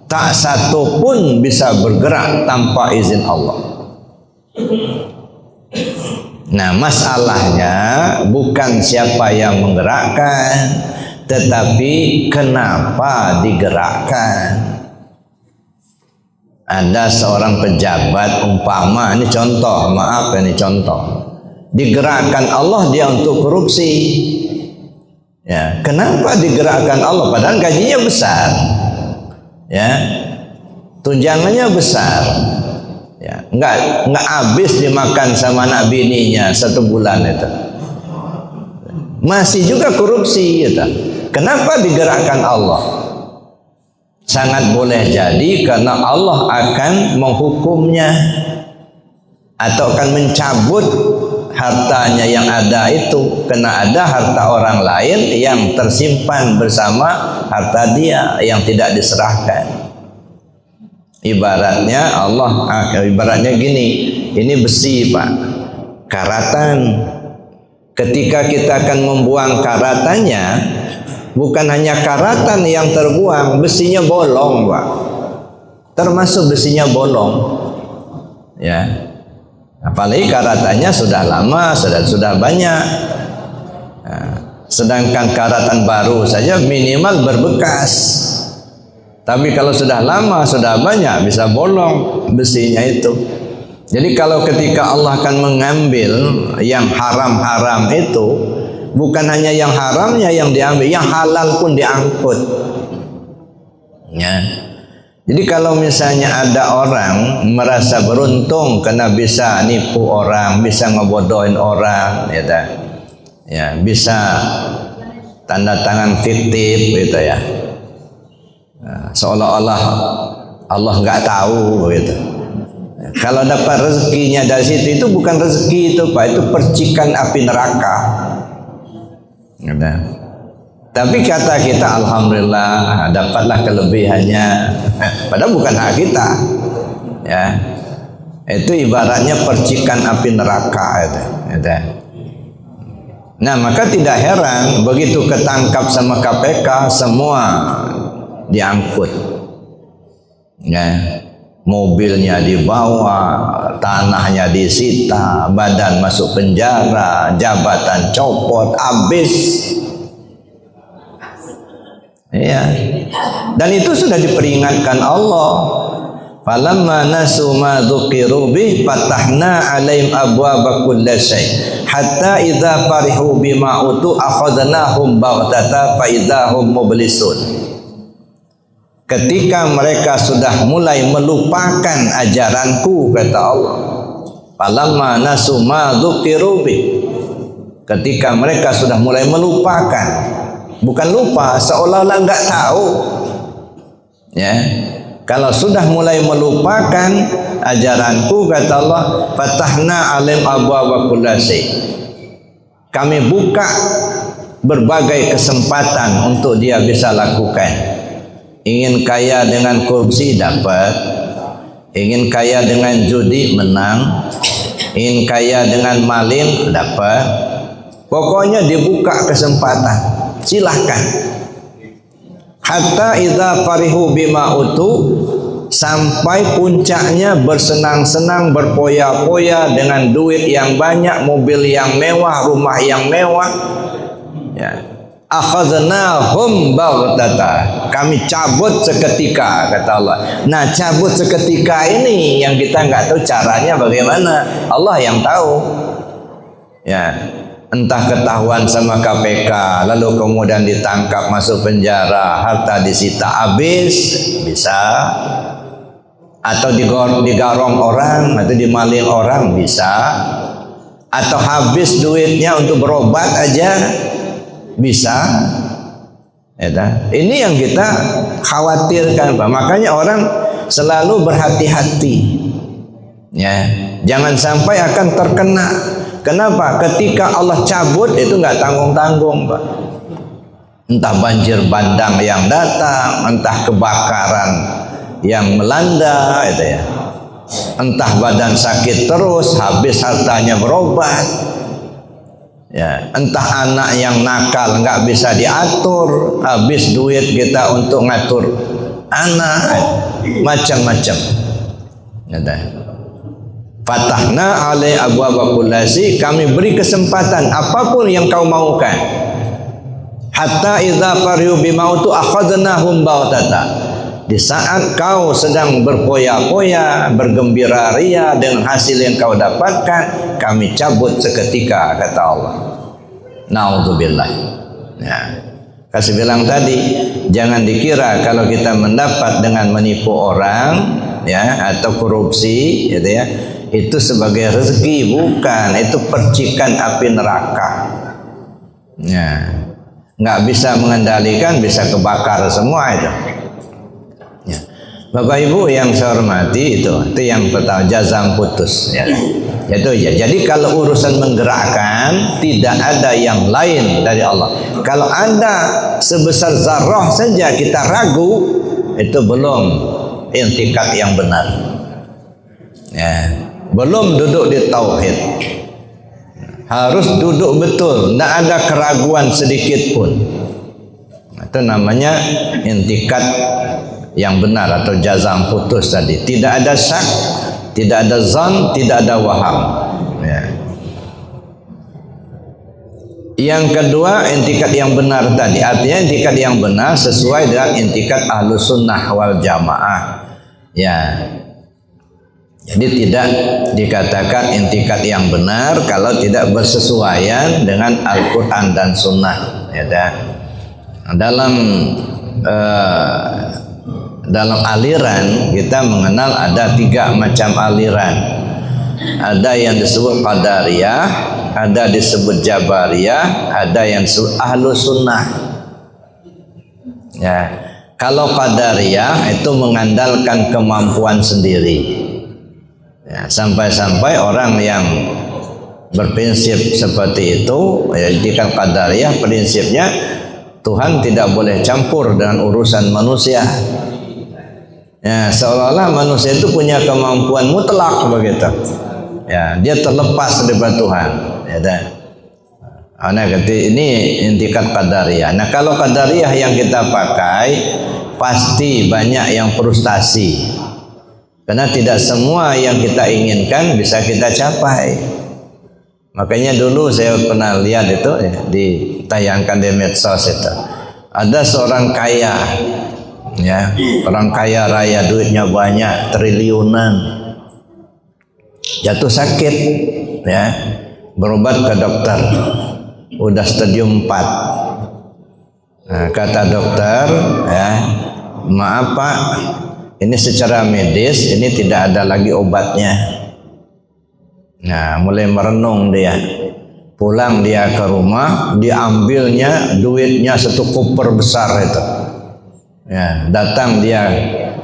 Tak satu pun bisa bergerak tanpa izin Allah. Nah, masalahnya bukan siapa yang menggerakkan, tetapi kenapa digerakkan. Ada seorang pejabat umpama, ini contoh, maaf ini contoh, digerakkan Allah dia untuk korupsi. Ya, kenapa digerakkan Allah? Padahal gajinya besar, ya, tunjangannya besar, ya, nggak habis dimakan sama anak bininya 1 bulan itu, masih juga korupsi, gitu. Kenapa digerakkan Allah? Sangat boleh jadi karena Allah akan menghukumnya atau akan mencabut hartanya yang ada itu, karena ada harta orang lain yang tersimpan bersama harta dia yang tidak diserahkan. Ibaratnya ibaratnya gini, ini besi, Pak, karatan. Ketika kita akan membuang karatannya, bukan hanya karatan yang terbuang, besinya bolong, Pak. Termasuk besinya bolong. Ya. Apalagi karatannya sudah lama, sudah banyak. Nah, sedangkan karatan baru saja minimal berbekas. Tapi kalau sudah lama, sudah banyak, bisa bolong besinya itu. Jadi kalau ketika Allah akan mengambil yang haram-haram itu, bukan hanya yang haramnya yang diambil, yang halal pun diangkut. Ya. Jadi kalau misalnya ada orang merasa beruntung karena bisa nipu orang, bisa ngebodohin orang, ya, bisa tanda tangan fiktif gitu ya, seolah-olah Allah nggak tahu gitu. Kalau dapat rezekinya dari situ, itu bukan rezeki itu Pak, itu percikan api neraka. Tapi kata kita alhamdulillah dapatlah kelebihannya, padahal bukan hak kita, ya. Itu ibaratnya percikan api neraka itu. Nah maka tidak heran begitu ketangkap sama KPK semua diangkut, ya. Mobilnya dibawa, tanahnya disita, badan masuk penjara, jabatan copot, habis. Ya. Dan itu sudah diperingatkan Allah. Falamma nasu ma dzukiru bih fatahna 'alaihim abwaaba kulli syai' hatta idza farihu bima utu akhadnahum baghtata fa idzahum mublisun. Ketika mereka sudah mulai melupakan ajaranku, kata Allah, falamma nasu ma dzukiru bih, ketika mereka sudah mulai melupakan, bukan lupa, seolah-olah nggak tahu, ya. Kalau sudah mulai melupakan ajaranku, kata Allah, fatahna alim abwaaba kulli syai', kami buka berbagai kesempatan untuk dia bisa lakukan. Ingin kaya dengan korupsi dapat, ingin kaya dengan judi menang, ingin kaya dengan maling dapat, pokoknya dibuka kesempatan, silahkan. Hatta idza farihu bima utu, sampai puncaknya bersenang-senang, berpoya-poya dengan duit yang banyak, mobil yang mewah, rumah yang mewah, ya. Akhadnahum baghtata, kami cabut seketika, kata Allah. Nah cabut seketika ini yang kita nggak tahu caranya bagaimana, Allah yang tahu, ya. Entah ketahuan sama KPK lalu kemudian ditangkap masuk penjara, harta disita habis, bisa. Atau digarong orang, atau dimaling orang, bisa. Atau habis duitnya untuk berobat aja, bisa. Ini yang kita khawatirkan Pak. Makanya orang selalu berhati-hati, ya. Jangan sampai akan terkena. Kenapa? Ketika Allah cabut itu nggak tanggung-tanggung Pak. Entah banjir bandang yang datang, entah kebakaran yang melanda, itu ya. Entah badan sakit terus, habis hartanya berobat, ya. Entah anak yang nakal nggak bisa diatur, habis duit kita untuk ngatur anak, macam-macam. Fatahna alai abwaaba kulli syai', kami beri kesempatan apapun yang kau maukan. Hatta idza farihu bima utu akhadnahum baghtata, di saat kau sedang berpoya-poya, bergembira ria dengan hasil yang kau dapatkan, kami cabut seketika, kata Allah. Naudzubillah. Ya. Kasih bilang tadi, jangan dikira kalau kita mendapat dengan menipu orang, ya, atau korupsi, gitu ya, itu sebagai rezeki, bukan. Itu percikan api neraka, ya. Nggak bisa mengendalikan, bisa kebakar semua itu, ya. Bapak Ibu yang saya hormati, itu yang pertama, jazam putus, ya. Itu ya. Jadi kalau urusan menggerakkan, tidak ada yang lain dari Allah. Kalau ada sebesar zarrah saja kita ragu, itu belum intikat yang benar, ya. Belum duduk di tauhid. Harus duduk betul, tidak ada keraguan sedikit pun. Itu namanya intikat yang benar atau jazam putus tadi. Tidak ada syak, tidak ada zan, tidak ada waham, ya. Yang kedua, intikat yang benar tadi, artinya intikat yang benar sesuai dengan intikat Ahlus Sunnah wal Jamaah, ya. Jadi tidak dikatakan intikat yang benar kalau tidak bersesuaian dengan Al-Quran dan Sunnah, ya. Dalam dalam aliran kita mengenal ada 3 macam aliran. Ada yang disebut Qadariyah, ada disebut Jabariyah, ada yang disebut Ahlus Sunnah. Ya, kalau Qadariyah itu mengandalkan kemampuan sendiri. Ya, sampai-sampai orang yang berprinsip seperti itu, ya, jika Qadariyah prinsipnya Tuhan tidak boleh campur dengan urusan manusia. Ya, seolah-olah manusia itu punya kemampuan mutlak begitu. Ya, dia terlepas daripada Tuhan. Ya, ini intikat Qadariyah. Nah, kalau Qadariyah yang kita pakai pasti banyak yang frustasi. Karena tidak semua yang kita inginkan bisa kita capai. Makanya dulu saya pernah lihat itu ya, ditayangkan di medsos itu. Ada seorang kaya, ya, orang kaya raya, duitnya banyak, triliunan, jatuh sakit, ya, berobat ke dokter, udah stadium 4. Nah, kata dokter, ya, maaf Pak, ini secara medis ini tidak ada lagi obatnya. Nah, mulai merenung dia. Pulang dia ke rumah, diambilnya duitnya 1 koper besar itu. Ya, datang dia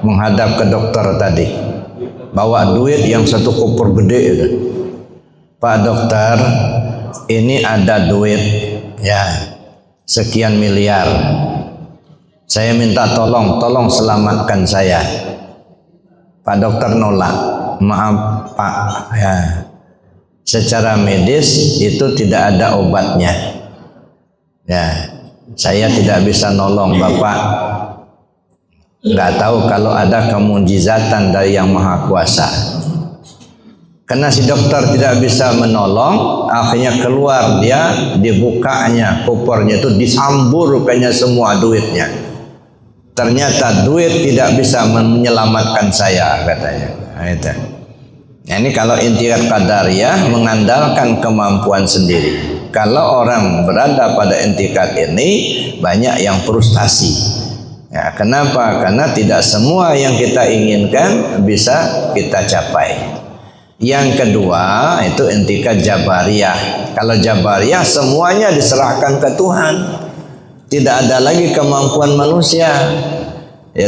menghadap ke dokter tadi. Bawa duit yang 1 koper gede itu. Pak dokter, ini ada duit ya sekian miliar. Saya minta tolong selamatkan saya. Pak dokter nolak. Maaf Pak, ya, secara medis itu tidak ada obatnya. Ya, saya tidak bisa nolong Bapak. Nggak tahu kalau ada kemujizatan dari Yang Maha Kuasa. Karena si dokter tidak bisa menolong, akhirnya keluar dia, dibukanya kopernya itu, disamburkannya semua duitnya. Ternyata duit tidak bisa menyelamatkan saya, katanya. Nah, itu. Nah, ini kalau intikat Qadariyah mengandalkan kemampuan sendiri. Kalau orang berada pada intikat ini banyak yang frustasi. Ya, kenapa? Karena tidak semua yang kita inginkan bisa kita capai. Yang kedua itu intikat Jabariyah. Kalau Jabariyah semuanya diserahkan ke Tuhan. Tidak ada lagi kemampuan manusia. Ya,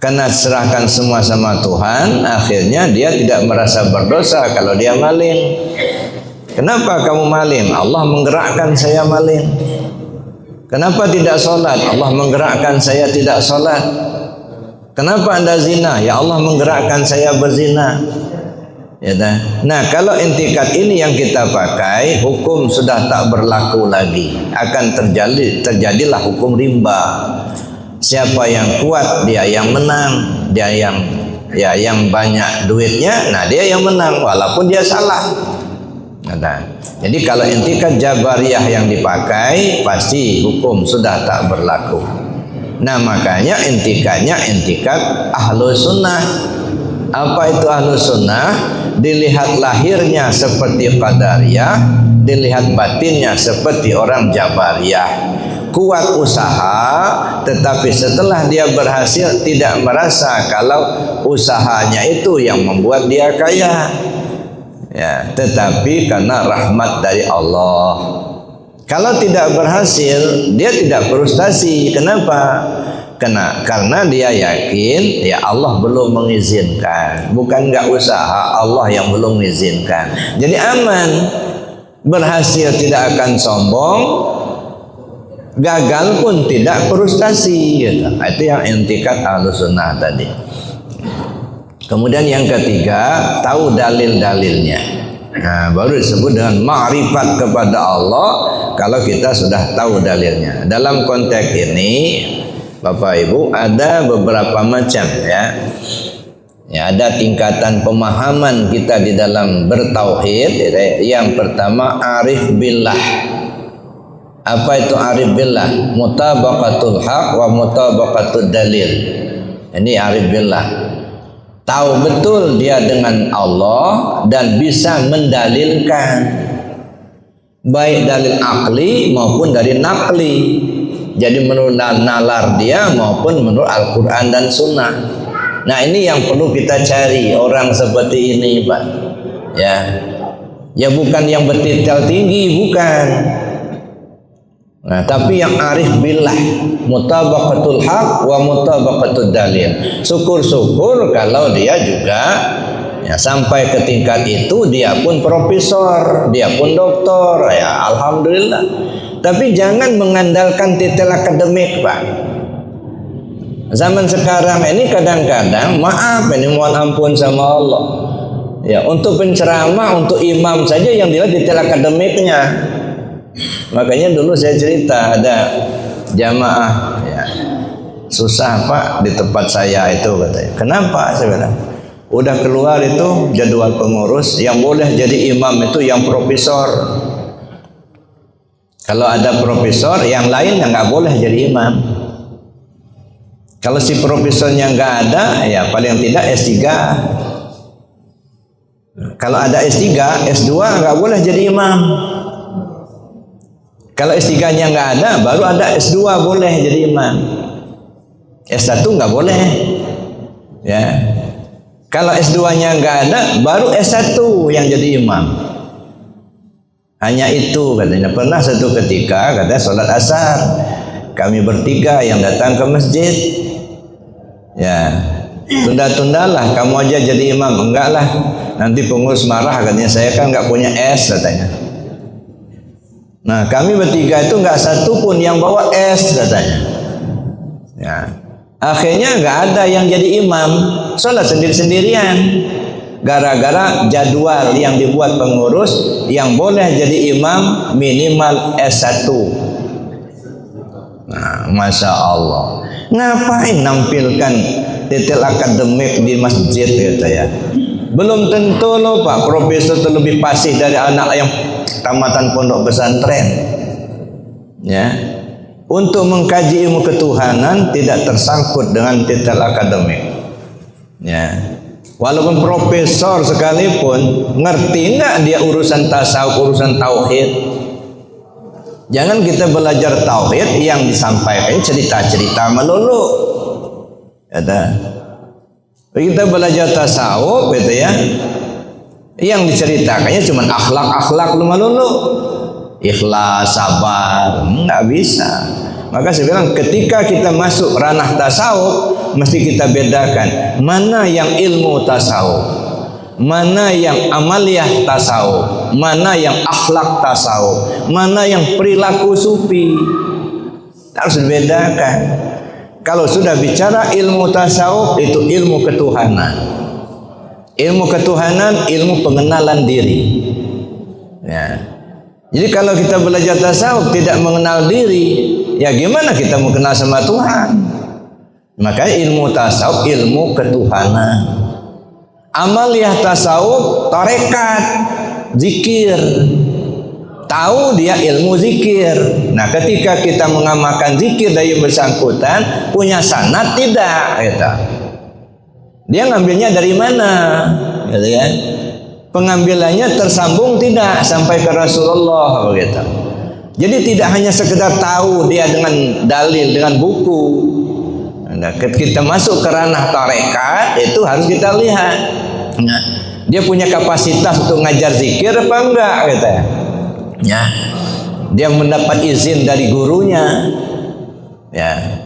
karena serahkan semua sama Tuhan, akhirnya dia tidak merasa berdosa kalau dia maling. Kenapa kamu maling? Allah menggerakkan saya maling. Kenapa tidak sholat? Allah menggerakkan saya tidak sholat. Kenapa Anda zina? Ya Allah menggerakkan saya berzina. Ya, nah, kalau intikat ini yang kita pakai, hukum sudah tak berlaku lagi. Akan terjadilah hukum rimba. Siapa yang kuat dia yang menang, dia yang banyak duitnya, nah dia yang menang walaupun dia salah. Nah, jadi kalau intikat Jabariyah yang dipakai pasti hukum sudah tak berlaku. Nah, makanya intikatnya intikat Ahlus Sunnah. Apa itu Ahlus Sunnah? Dilihat lahirnya seperti Qadariyah, dilihat batinnya seperti orang Jabariyah. Kuat usaha, tetapi setelah dia berhasil tidak merasa kalau usahanya itu yang membuat dia kaya. Ya, tetapi karena rahmat dari Allah. Kalau tidak berhasil, dia tidak frustasi. Kenapa? Karena dia yakin ya Allah belum mengizinkan. Bukan nggak usaha, Allah yang belum mengizinkan. Jadi aman. Berhasil tidak akan sombong, gagal pun tidak frustasi gitu. Itu yang intikat Ahlus Sunnah tadi. Kemudian yang ketiga, tahu dalil-dalilnya. Nah, baru disebut dengan ma'rifat kepada Allah kalau kita sudah tahu dalilnya. Dalam konteks ini Bapak Ibu ada beberapa macam ya. Ya, ada tingkatan pemahaman kita di dalam bertauhid. Yang pertama arif billah. Apa itu arif billah? Mutabaqatul haq wa mutabaqatud dalil. Ini arif billah. Tahu betul dia dengan Allah dan bisa mendalilkan baik dalil akli maupun dari nakli. Jadi menurut nalar dia maupun menurut Al-Quran dan Sunnah. Nah ini yang perlu kita cari orang seperti ini Pak. Ya bukan yang bertitel tinggi, bukan. Nah, tapi yang arif billah, mutabaqatul haq wa mutabaqatud dalil. Syukur-syukur kalau dia juga ya sampai ke tingkat itu, dia pun profesor, dia pun doktor, ya alhamdulillah. Tapi jangan mengandalkan titel akademik, Pak. Zaman sekarang ini kadang-kadang, maaf ini mohon ampun sama Allah. Ya, untuk penceramah, untuk imam saja yang dilihat titel akademiknya. Makanya dulu saya cerita ada jamaah ya, susah Pak di tempat saya itu katanya. Kenapa? Saya bilang udah keluar itu jadwal pengurus, yang boleh jadi imam itu yang profesor. Kalau ada profesor, yang lain yang nggak boleh jadi imam. Kalau si profesornya nggak ada, ya paling tidak S3. Kalau ada S3, S2 nggak boleh jadi imam. Kalau S3-nya nggak ada, baru ada S2 boleh jadi imam. S1 nggak boleh. Ya. Kalau S2-nya nggak ada, baru S1 yang jadi imam. Hanya itu katanya. Pernah satu ketika katanya sholat asar, kami bertiga yang datang ke masjid. Ya, tunda-tundalah, kamu aja jadi imam. Enggak lah, nanti pengurus marah katanya. Saya kan nggak punya S katanya. Nah kami bertiga itu nggak satu pun yang bawa S katanya. Ya. Akhirnya nggak ada yang jadi imam, sholat sendiri-sendirian. Gara-gara jadwal yang dibuat pengurus, yang boleh jadi imam minimal S1. Nah, Masya Allah. Ngapain nampilkan titel akademik di masjid gitu ya? Belum tentu loh Pak, profesor itu lebih fasih dari anak yang tamatan pondok pesantren. Ya. Untuk mengkaji ilmu ketuhanan tidak tersangkut dengan titel akademik. Ya. Walaupun profesor sekalipun, ngerti enggak dia urusan tasawuf, urusan tauhid? Jangan kita belajar tauhid yang disampaikan cerita-cerita melulu. Ya, kita belajar tasawuf gitu ya, yang diceritakannya cuma akhlak-akhlak melulu, ikhlas, sabar, nggak bisa. Maka saya bilang ketika kita masuk ranah tasawuf, mesti kita bedakan mana yang ilmu tasawuf, mana yang amaliyah tasawuf, mana yang akhlak tasawuf, mana yang perilaku sufi. Harus dibedakan. Kalau sudah bicara ilmu tasawuf, itu ilmu ketuhanan. Ilmu ketuhanan, ilmu pengenalan diri. Ya. Jadi kalau kita belajar tasawuf tidak mengenal diri, ya gimana kita mau kenal sama Tuhan? Makanya ilmu tasawuf, ilmu ketuhanan. Amaliyah tasawuf, tarekat, zikir. Tahu dia ilmu zikir. Nah, ketika kita mengamalkan zikir dari bersangkutan, punya sanad tidak? Gitu. Dia ngambilnya dari mana? Gitu kan? Pengambilannya tersambung tidak sampai ke Rasulullah begitu. Jadi tidak hanya sekedar tahu dia dengan dalil, dengan buku. Nah, kita masuk ke ranah tarekat itu harus kita lihat. Nah, dia punya kapasitas untuk ngajar zikir apa enggak gitu ya. Ya. Dia mendapat izin dari gurunya. Ya.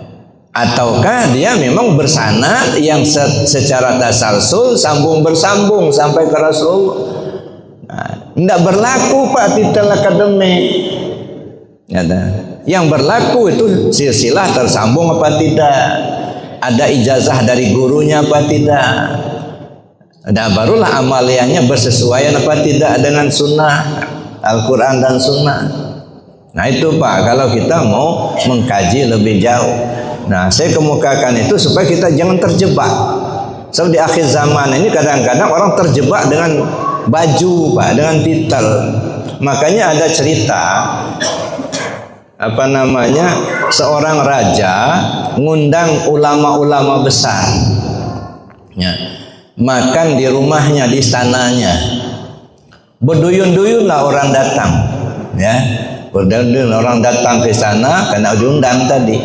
Ataukah dia memang bersanad yang secara tasalsul sambung bersambung sampai ke Rasulullah. Nah, tidak berlaku Pak titel akademik. Ya, yang berlaku itu silsilah tersambung apa tidak, ada ijazah dari gurunya apa tidak. Nah, barulah amaliyahnya bersesuaian apa tidak dengan sunnah Al-Quran dan sunnah. Nah itu Pak, kalau kita mau mengkaji lebih jauh. Nah, saya kemukakan itu supaya kita jangan terjebak. Sebab di akhir zaman ini kadang-kadang orang terjebak dengan baju Pak, dengan titel. Makanya ada cerita apa namanya, seorang raja ngundang ulama-ulama besar. Ya. Makan di rumahnya, di istananya. Berduyun-duyunlah orang datang. Ya. Berdendeng orang datang ke sana karena diundang tadi.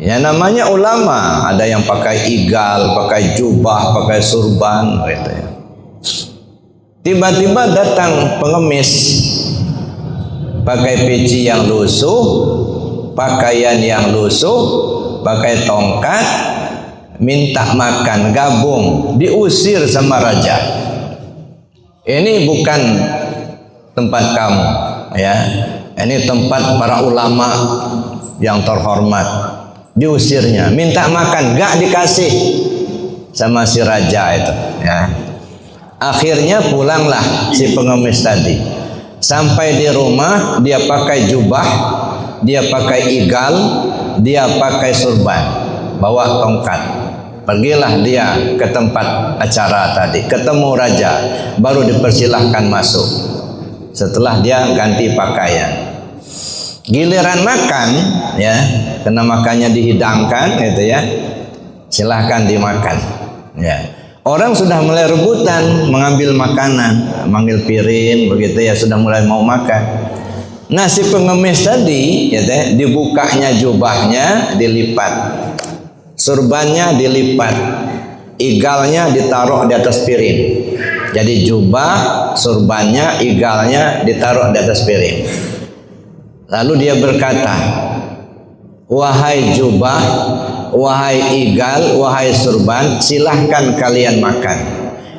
Ya namanya ulama, ada yang pakai igal, pakai jubah, pakai surban gitu ya. Tiba-tiba datang pengemis pakai peci yang lusuh, pakaian yang lusuh, pakai tongkat, minta makan, gabung, diusir sama raja. Ini bukan tempat kamu, ya. Ini tempat para ulama yang terhormat. Diusirnya, minta makan, gak dikasih sama si raja itu, ya. Akhirnya pulanglah si pengemis tadi. Sampai di rumah dia pakai jubah, dia pakai igal, dia pakai surban, bawa tongkat. Pergilah dia ke tempat acara tadi, ketemu raja, baru dipersilahkan masuk. Setelah dia ganti pakaian. Giliran makan, ya, karena makannya dihidangkan, gitu ya, silahkan dimakan, ya. Orang sudah mulai rebutan mengambil makanan, manggil piring, begitu ya, sudah mulai mau makan. Nah si pengemis tadi, ya, dibukanya jubahnya dilipat, surbannya dilipat, igalnya ditaruh di atas piring. Jadi jubah, surbannya, igalnya ditaruh di atas piring. Lalu dia berkata, wahai jubah, wahai igal, wahai surban, silahkan kalian makan.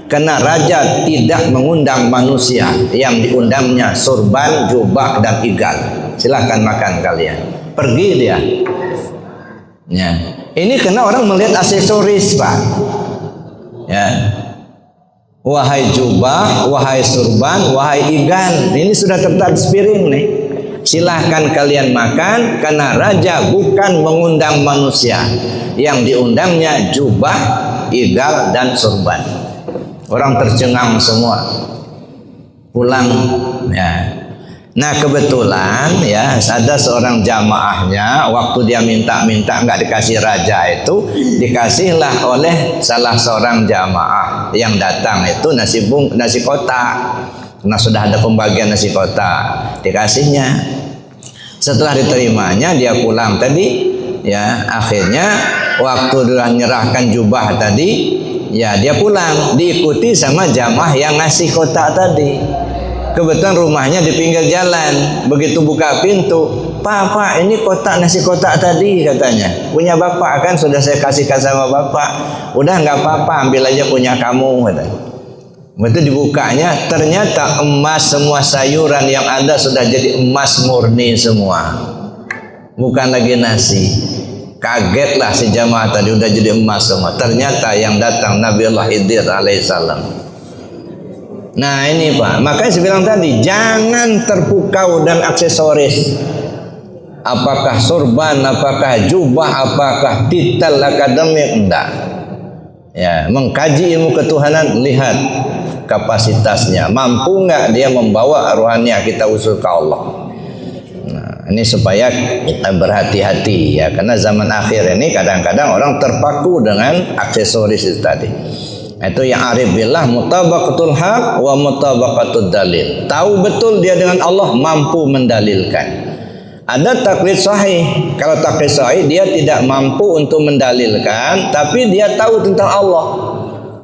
Karena raja tidak mengundang manusia, yang diundangnya surban, jubah, dan igal. Silahkan makan kalian. Pergi dia. Ya. Ini karena orang melihat aksesoris, Pak. Ya. Wahai jubah, wahai surban, wahai igal, ini sudah tertata piring nih. Silahkan kalian makan, karena raja bukan mengundang manusia, yang diundangnya jubah, igal, dan surban. Orang tercengang semua, pulang, ya. Nah kebetulan, ya, ada seorang jamaahnya, waktu dia minta nggak dikasih raja itu, dikasihlah oleh salah seorang jamaah yang datang itu nasi kotak. Nah sudah ada pembagian nasi kotak, dikasihnya. Setelah diterimanya dia pulang tadi, ya. Akhirnya waktu dia menyerahkan jubah tadi, ya dia pulang, diikuti sama jamaah yang ngasih kotak tadi. Kebetulan rumahnya di pinggir jalan. Begitu buka pintu, Pak, ini kotak nasi kotak tadi, katanya. Punya bapak kan, sudah saya kasihkan sama bapak. Udah nggak apa-apa, ambil aja punya kamu, katanya. Betul dibukanya, ternyata emas, semua sayuran yang ada sudah jadi emas murni semua, bukan lagi nasi. Kagetlah si jamaah tadi, udah jadi emas semua. Ternyata yang datang Nabiullah Khidir alaihissalam. Nah ini Pak, makanya saya bilang tadi, jangan terpukau dan aksesoris. Apakah surban, apakah jubah, apakah titel akademik, enggak. Ya, mengkaji ilmu ketuhanan, lihat kapasitasnya, mampu nggak dia membawa rohaniah kita usul ke Allah. Nah, ini supaya kita berhati-hati, ya, karena zaman akhir ini kadang-kadang orang terpaku dengan aksesoris itu tadi. Itu yang arif billah, mutabaqatul haq wa mutabaqatud dalil. Tahu betul dia dengan Allah, mampu mendalilkan. Ada taklid sahih. Kalau taklid sahih dia tidak mampu untuk mendalilkan, tapi dia tahu tentang Allah.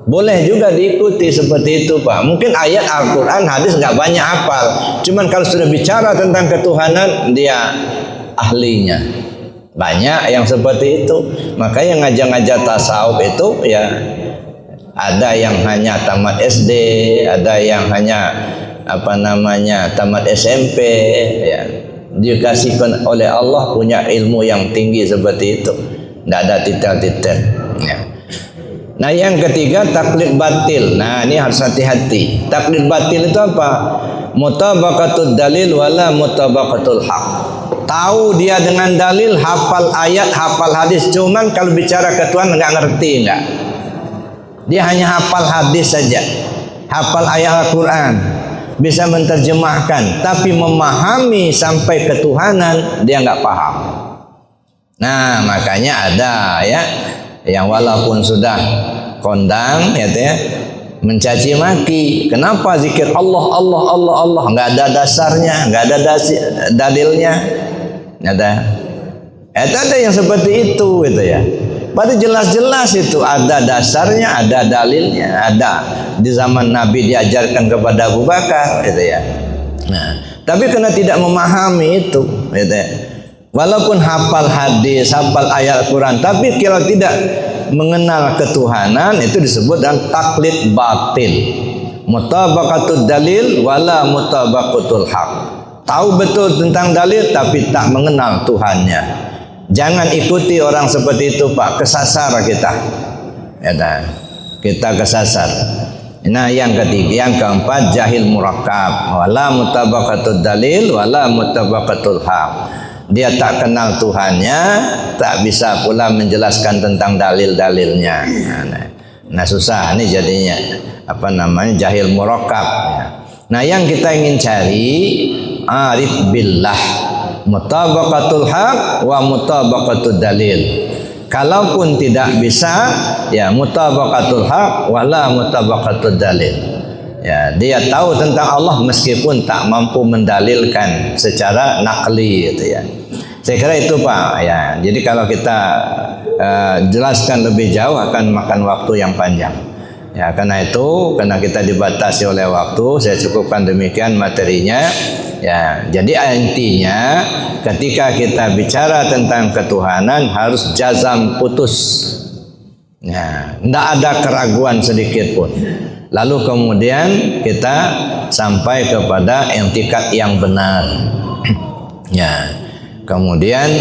Boleh juga diikuti seperti itu, Pak. Mungkin ayat Al-Quran, hadis nggak banyak hafal, cuman kalau sudah bicara tentang ketuhanan, dia ahlinya. Banyak yang seperti itu. Makanya ngajar-ngajar tasawuf itu, ya, ada yang hanya tamat SD, ada yang hanya tamat SMP, ya. Dikasihkan oleh Allah punya ilmu yang tinggi seperti itu, tidak ada titel-titel, ya. Nah yang ketiga taklid batil. Nah ini harus hati-hati. Taklid batil itu apa? Mutabaqatul dalil wala mutabaqatul haq. Tahu dia dengan dalil, hafal ayat, hafal hadis, cuman kalau bicara ketuhanan nggak ngerti, nggak. Dia hanya hafal hadis saja, hafal ayat Al-Quran, bisa menerjemahkan, tapi memahami sampai ketuhanan dia nggak paham. Nah makanya ada, ya, yang walaupun sudah kondang, ya, mencaci maki. Kenapa zikir Allah Allah Allah Allah nggak ada dasarnya, nggak ada dalilnya, nggak ada. Ada yang seperti itu gitu ya. Pada jelas-jelas itu ada dasarnya, ada dalilnya, ada di zaman Nabi diajarkan kepada Abu Bakar gitu ya. Nah, tapi karena tidak memahami itu gitu ya. Walaupun hafal hadis, hafal ayat Quran, tapi kalau tidak mengenal ketuhanan itu disebut dengan taklid batil. Mutabaqatul dalil wala mutabaqatul haq. Tahu betul tentang dalil tapi tak mengenal Tuhannya. Jangan ikuti orang seperti itu, Pak. Kesasar kita. Ya, kita kesasar. Nah, yang ketiga, yang keempat, jahil murakkab. Wala mutabaqatul dalil wala mutabaqatul haq. Dia tak kenal Tuhannya, tak bisa pula menjelaskan tentang dalil-dalilnya. Nah, susah ini jadinya. Jahil murakkab. Nah, yang kita ingin cari arif billah, mutabaqatul haq wa mutabaqatul dalil. Kalaupun tidak bisa, ya mutabaqatul haq wala mutabaqatul dalil. Ya, dia tahu tentang Allah meskipun tak mampu mendalilkan secara nakli gitu ya. Saya kira itu Pak ya. Jadi kalau kita jelaskan lebih jauh akan makan waktu yang panjang. Ya, karena itu, karena kita dibatasi oleh waktu, saya cukupkan demikian materinya. Ya, jadi intinya ketika kita bicara tentang ketuhanan harus jazam putus. Ya, tidak ada keraguan sedikit pun. Lalu kemudian kita sampai kepada intikat yang benar. Ya, kemudian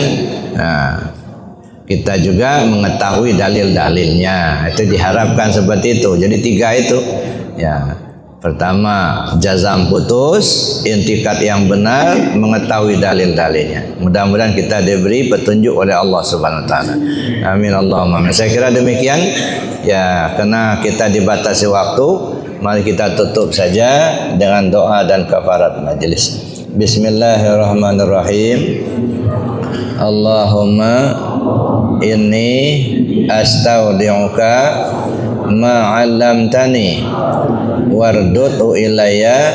kita juga mengetahui dalil-dalilnya. Itu diharapkan seperti itu. Jadi 3 itu. Ya. Pertama, jazam putus, intikat yang benar, mengetahui dalil-dalilnya. Mudah-mudahan kita diberi petunjuk oleh Allah Subhanahu wa taala. Amin Allahumma amin. Saya kira demikian. Ya, karena kita dibatasi waktu, mari kita tutup saja dengan doa dan kafarat majelis. Bismillahirrahmanirrahim. Allahumma inni astaudi'uka ma 'allamtani wardutu ilayya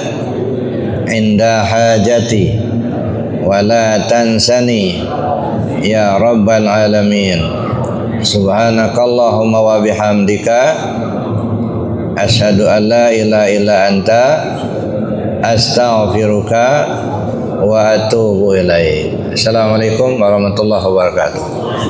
inda hajati wa la tansani ya rabbal alamin. Subhanakallahumma wa bihamdika asyhadu an la ilaha illa anta astaghfiruka wa atubu ilaik. Assalamualaikum warahmatullahi wabarakatuh.